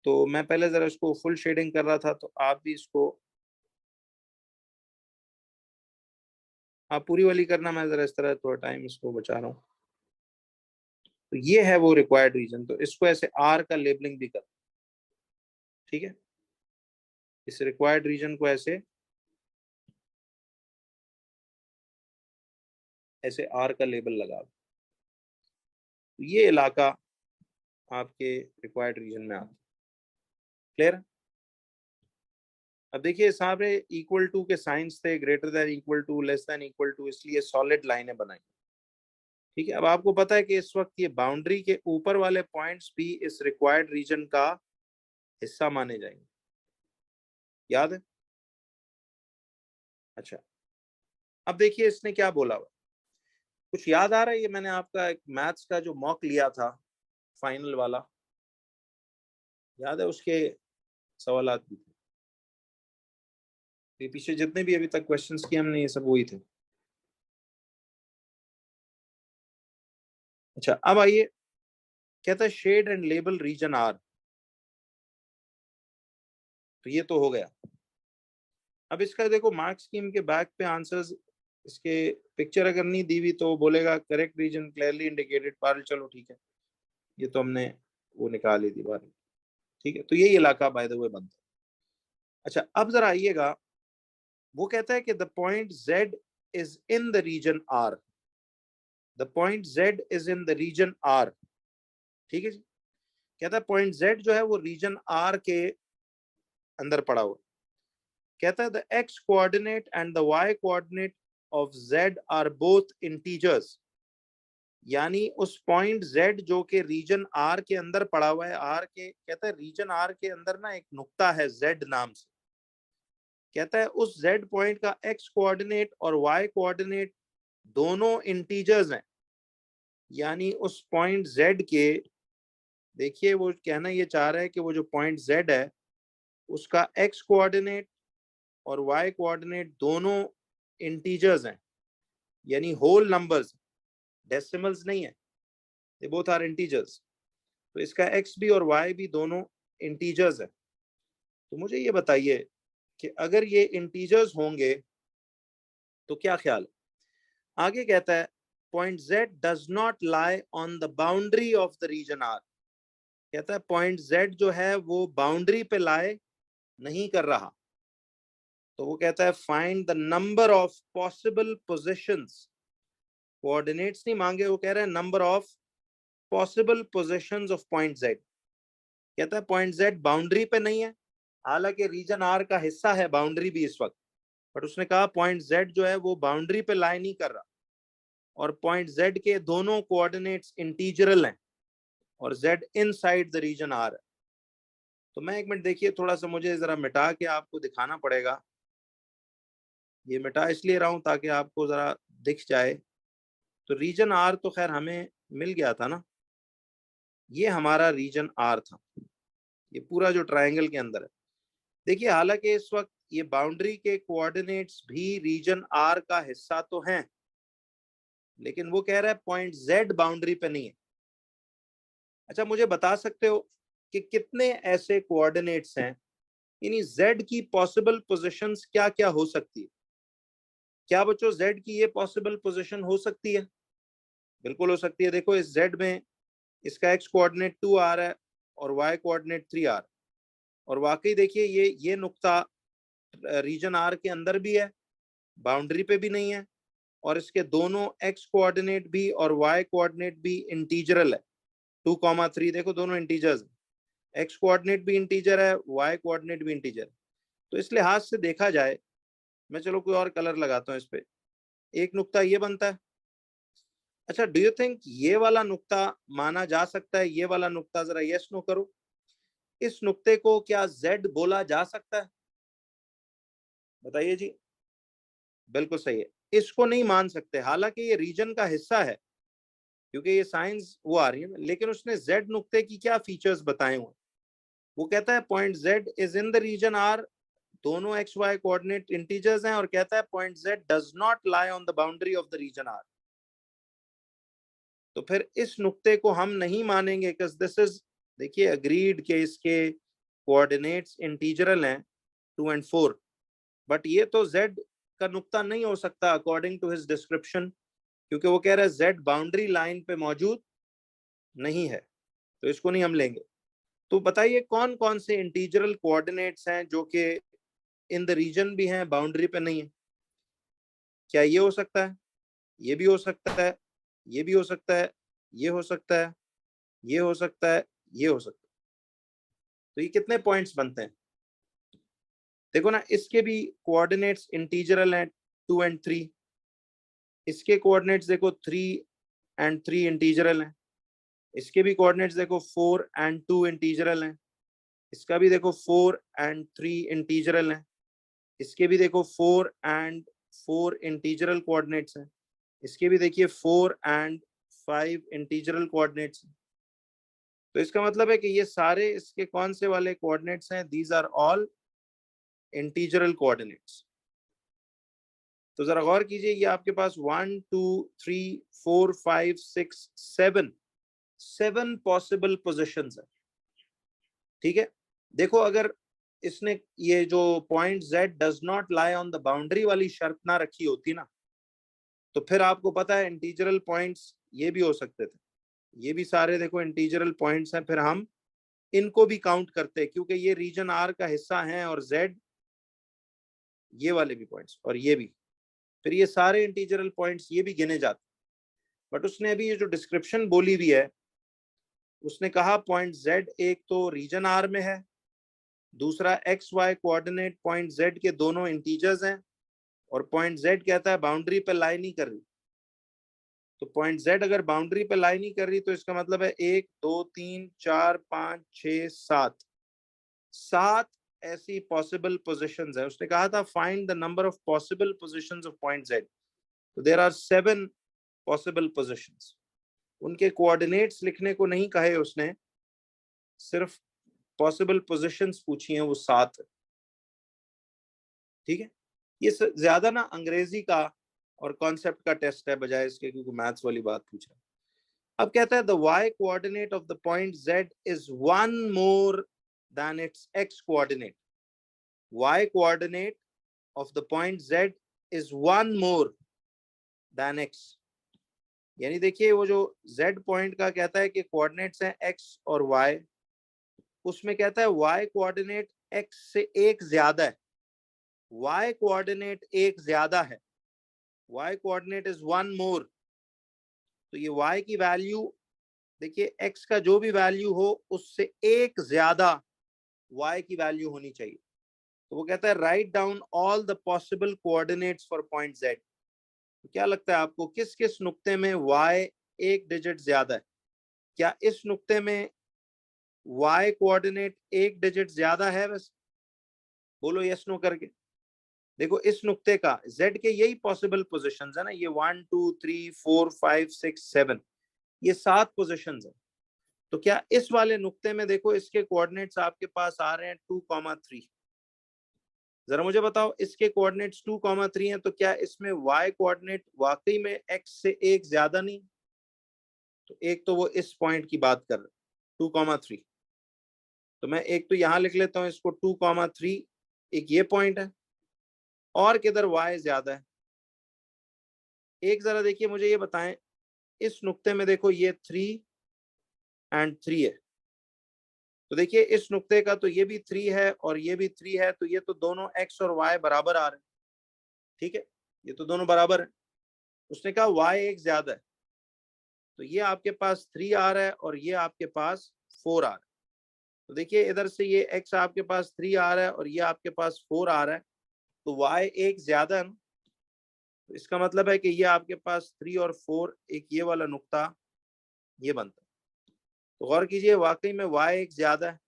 तो मैं पहले जरा इसको फुल शेडिंग कर रहा था, तो आप भी इसको आप पूरी वाली करना, मैं जरा इस तरह थोड़ा टाइम इसको बचा रहा हूँ। तो ये है वो रिक्वायर्ड रीजन, तो इसको ऐसे आर का लेबलिंग भी कर, ठीक है, इस रिक्वायर्ड रीजन को ऐसे ऐसे आर का लेबल लगा दो। तो ये इलाका आपके रिक्वायर्ड रीजन में आता है। क्लियर? अब देखिए सामने इक्वल टू के साइंस थे, greater than equal to, less than equal to, इसलिए सॉलिड लाइनें बनाई। ठीक है, अब आपको पता है कि इस वक्त ये बाउंड्री के ऊपर वाले पॉइंट्स भी इस रिक्वायर्ड रीजन का हिस्सा माने जाएंगे, याद है? अच्छा, अब देखिए इसने क्या बोला हुआ, कुछ याद आ रहा है? ये मैंने आपका एक मैथ्स का जो मॉक लिया था फाइनल वाला, याद है? उसके सवाल भी थे, ये पीछे जितने भी अभी तक क्वेश्चंस किए हमने, ये सब वही थे। अच्छा, अब आइए, कहता है shade and label region R, तो ये तो हो गया। अब इसका देखो मार्क्स स्कीम के बैक पे आंसर्स, इसके पिक्चर अगर नहीं दी हुई तो बोलेगा करेक्ट रीजन क्लियरली इंडिकेटेड पार्ल, चलो ठीक है, ये तो हमने वो निकाल ही दी बाहर। ठीक है, तो यही इलाका बाय द वे बनता है। अच्छा, अब जरा आइएगा, वो कहता है कि the point Z is in the region R, the point Z is in the region R। ठीक है जी, कहता है पॉइंट Z जो है वो रीजन R के अंदर पड़ा हुआ। कहता है the x coordinate and the y coordinate of Z are both integers, यानी उस पॉइंट Z जो कि रीजन R के अंदर पड़ा हुआ है, R के, कहता है रीजन R के अंदर ना एक नुक्ता है Z नाम से, कहता है उस Z पॉइंट का x कोऑर्डिनेट और y कोऑर्डिनेट दोनों इंटीजर्स हैं, यानी उस पॉइंट Z के, देखिए वो कहना ये चाह रहा है कि वो जो पॉइंट Z है उसका x कोऑर्डिनेट और y कोऑर्डिनेट दोनों इंटीजर्स हैं, यानी होल नंबर्स, डेसिमल्स नहीं है, दे बोथ आर इंटीजर्स। तो इसका x भी और y भी दोनों इंटीजर्स है। तो मुझे ये बताइए कि अगर ये इंटीजर्स होंगे तो क्या ख्याल है? आगे कहता है point Z does not lie on the boundary of the region R, कहता है पॉइंट Z जो है वो बाउंड्री पे लाए नहीं कर रहा, तो वो कहता है find the number of possible positions. Coordinates नहीं मांगे, वो कह रहा है number of possible positions of point Z। कहता है पॉइंट Z बाउंड्री पे नहीं है, हालांकि रीजन R का हिस्सा है बाउंड्री भी इस वक्त, बट उसने कहा पॉइंट Z जो है वो बाउंड्री पे लाई नहीं कर रहा, और पॉइंट Z के दोनों कोऑर्डिनेट्स इंटीजरल हैं और Z inside the region R है। तो मैं एक मिनट देखिए, थोड़ा सा मुझे जरा मिटा के आपको दिखाना पड़ेगा। ये मिटा इसलिए रहा हूं ताकि आपको जरा दिख जाए। तो रीजन R तो खैर हमें मिल गया था ना, ये हमारा रीजन R था, ये पूरा जो ट्रायंगल के अंदर है। देखिए हालांकि इस वक्त ये बाउंड्री के कोऑर्डिनेट्स भी रीजन R का हिस्सा तो हैं, लेकिन वो कह रहा है पॉइंट Z बाउंड्री पे नहीं है। अच्छा, मुझे बता सकते हो कि कितने ऐसे कोऑर्डिनेट्स हैं, यानी Z की पॉसिबल पोजीशंस क्या क्या हो सकती है? क्या बच्चों Z की ये पॉसिबल पोजीशन हो सकती है? बिल्कुल हो सकती है। देखो इस Z में इसका x कोऑर्डिनेट 2 आ रहा है और y कोऑर्डिनेट 3 आ रहा है, और वाकई देखिए ये नुक्ता रीजन R के अंदर भी है, बाउंड्री पे भी नहीं है, और इसके दोनों x कोऑर्डिनेट भी और y कोऑर्डिनेट भी इंटीजरल है। 2,3 देखो दोनों इंटीजर्स हैं, x कोऑर्डिनेट भी इंटीजर है, y कोऑर्डिनेट भी इंटीजर है। तो इस लिहाज से देखा जाए, मैं चलो कोई और कलर लगाता हूँ इस पे, एक नुक्ता ये बनता है। अच्छा, डू यू थिंक ये वाला नुक्ता माना जा सकता है? ये वाला नुक्ता जरा यस नो करो, इस नुक्ते को क्या Z बोला जा सकता है? बताइए जी। बिल्कुल सही है, इसको नहीं मान सकते, हालांकि ये रीजन का हिस्सा है, क्योंकि ये साइंस वो आ रही है ना, लेकिन उसने Z नुक्ते की क्या फीचर्स बताए हुए? वो कहता है point Z is in the region R, दोनों एक्स वाई कोऑर्डिनेट इंटीजर्स हैं, और कहता है point Z does not lie on the boundary of the region R। तो फिर इस नुक्ते को हम नहीं मानेंगे, बिकॉज़ दिस इज, देखिए अग्रीड के इसके कोऑर्डिनेट्स इंटीजरल हैं 2 और 4, बट ये तो Z का नुक्ता नहीं हो सकता अकॉर्डिंग टू हिज डिस्क्रिप्शन, क्योंकि वो कह रहा है Z बाउंड्री लाइन पे मौजूद नहीं है, तो इसको नहीं हम लेंगे। तो बताइए कौन कौन से इंटीजरल कोऑर्डिनेट्स हैं जो कि इन द रीजन भी हैं, बाउंड्री पे नहीं है? क्या ये हो सकता है? ये भी हो सकता है, ये भी हो सकता है, ये हो सकता है, ये हो सकता है, ये हो सकता है। तो ये कितने पॉइंट्स बनते हैं? देखो ना, इसके भी कोऑर्डिनेट्स इंटीजरल हैं 2 और 3, इसके कोऑर्डिनेट्स देखो 3 और 3 इंटीजरल हैं, इसके भी कोऑर्डिनेट्स देखो 4 और 2 इंटीजरल हैं, इसका भी देखो 4 और 3 इंटीजरल हैं, इसके भी देखो 4 और 4 इंटीजरल कोऑर्डिनेट्स हैं, इसके भी देखिए 4 और 5 इंटीजरल कोऑर्डिनेट्स हैं। तो इसका मतलब है कि ये सारे इसके कौन से वाले कोऑर्डिनेट्स हैं? These are all integral coordinates. तो जरा गौर कीजिए, ये आपके पास 1 2 3 4 5 6 7 पॉसिबल पोजीशंस है। ठीक है, देखो अगर इसने ये जो point Z does not lie on the boundary वाली शर्त ना रखी होती ना, तो फिर आपको पता है इंटीजरल पॉइंट्स ये भी हो सकते थे, ये भी सारे देखो इंटीजरल पॉइंट्स हैं, फिर हम इनको भी काउंट करते हैं क्योंकि ये रीजन R का हिस्सा है, और Z ये वाले भी पॉइंट्स और ये भी, फिर ये सारे इंटीजरल पॉइंट्स ये भी गिने जाते। बट उसने अभी ये जो डिस्क्रिप्शन बोली हुई है, उसने कहा पॉइंट Z एक तो रीजन R में है, दूसरा x y coordinate point Z के दोनों इंटीजर्स हैं, और पॉइंट Z कहता है बाउंड्री पे लाई नहीं कर रही। तो पॉइंट Z अगर बाउंड्री पे लाई नहीं कर रही, तो इसका मतलब है 1 2 3 4 5 6 7 ऐसी पॉसिबल पोजीशंस है। उसने कहा था find the number of possible positions of point Z, तो देयर आर 7 पॉसिबल पोजीशंस। उनके कोऑर्डिनेट्स लिखने को नहीं कहे उसने, सिर्फ पॉसिबल पोजीशंस पूछी हैं, वो 7 है। ठीक है, ये ज्यादा ना अंग्रेजी का और कॉन्सेप्ट का टेस्ट है बजाय इसके, क्योंकि मैथ्स वाली बात पूछ रहा है। अब कहता है the y coordinate of the point Z is 1 more than it's x coordinate. y coordinate of the point Z is 1 more than x, यानी देखिए वो जो Z पॉइंट का कहता है कि कोऑर्डिनेट्स हैं x और y, उसमें कहता है y कोऑर्डिनेट x से एक ज्यादा है, y कोऑर्डिनेट एक ज्यादा है, y coordinate is one more. तो ये y की वैल्यू देखिए, x का जो भी वैल्यू हो उससे एक ज्यादा y की वैल्यू होनी चाहिए। तो वो कहता है write down all the possible coordinates for point z। तो क्या लगता है आपको किस किस नुक्ते में y एक डिजिट ज्यादा है? क्या इस नुक्ते में y कोऑर्डिनेट एक डिजिट ज्यादा है? बस बोलो यस नो करके। देखो इस नुक्ते का z के यही पॉसिबल पोजीशंस है ना, ये 1 2 3 4 5 6 7, ये 7 पोजीशंस है। तो क्या इस वाले नुक्ते में देखो इसके कोऑर्डिनेट्स आपके पास आ रहे हैं 2,3। जरा मुझे बताओ इसके कोऑर्डिनेट्स 2,3 हैं, तो क्या इसमें y कोऑर्डिनेट वाकई में x से एक ज्यादा नहीं? तो एक तो वो इस पॉइंट की बात कर रहे 2,3, तो मैं एक तो यहां लिख लेता हूं इसको 2,3, एक ये पॉइंट है, और किधर y ज्यादा है? एक जरा देखिए मुझे ये बताएं, इस नुक्ते में देखो ये 3 and 3 है, तो देखिए इस नुक्ते का तो ये भी 3 है और ये भी 3 है, तो ये तो दोनों x और y बराबर आ रहे हैं। ठीक है, ये तो दोनों बराबर है। उसने कहा y एक ज्यादा है, तो ये आपके पास 3 आ रहा है और ये आपके पास 4 आ रहा है। तो देखिए इधर से ये x आपके पास 3 आ रहा है और ये आपके पास 4 आ रहा है, तो y एक ज्यादा है ना। तो इसका मतलब है कि ये आपके पास 3 और 4, एक ये वाला नुक्ता ये बनता है। तो गौर कीजिए वाकई में y एक ज्यादा है।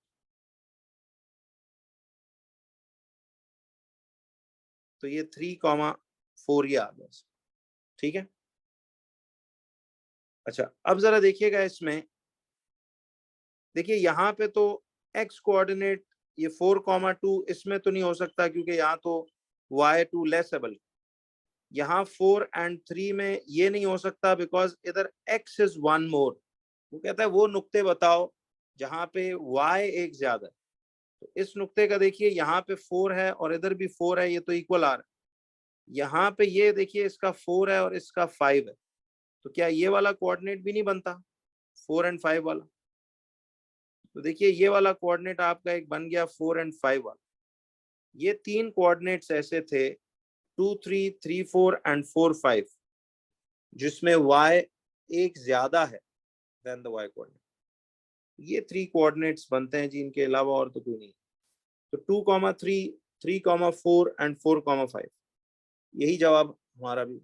तो ये 3,4 ये आ गया। ठीक है, अच्छा अब जरा देखिएगा इसमें, देखिए यहाँ पे तो x कोऑर्डिनेट ये 4,2 इसमें तो नहीं हो सकता क्योंकि यहाँ तो y2 लेस है, बल्कि यहाँ 4 and 3 में ये नहीं हो सकता बिकॉज इधर x इज वन मोर। वो कहता है वो नुक्ते बताओ जहाँ पे y एक ज्यादा है। तो इस नुक्ते का देखिए यहाँ पे 4 है और इधर भी 4 है, ये तो इक्वल आ रहा है। यहाँ पे ये देखिए इसका 4 है और इसका 5 है, तो क्या ये वाला कोऑर्डिनेट भी नहीं बनता 4 and 5 वाला? तो देखिए ये वाला कोऑर्डिनेट आपका एक बन गया 4 and 5 वाला। ये तीन कोऑर्डिनेट्स ऐसे थे 2 3 3 4 and 4 5 जिसमें y एक ज्यादा है देन द y कोऑर्डिनेट। ये 3 कोऑर्डिनेट्स बनते हैं जी, इनके अलावा और तो कोई नहीं। तो 2,3 3,4 and 4,5 यही जवाब हमारा भी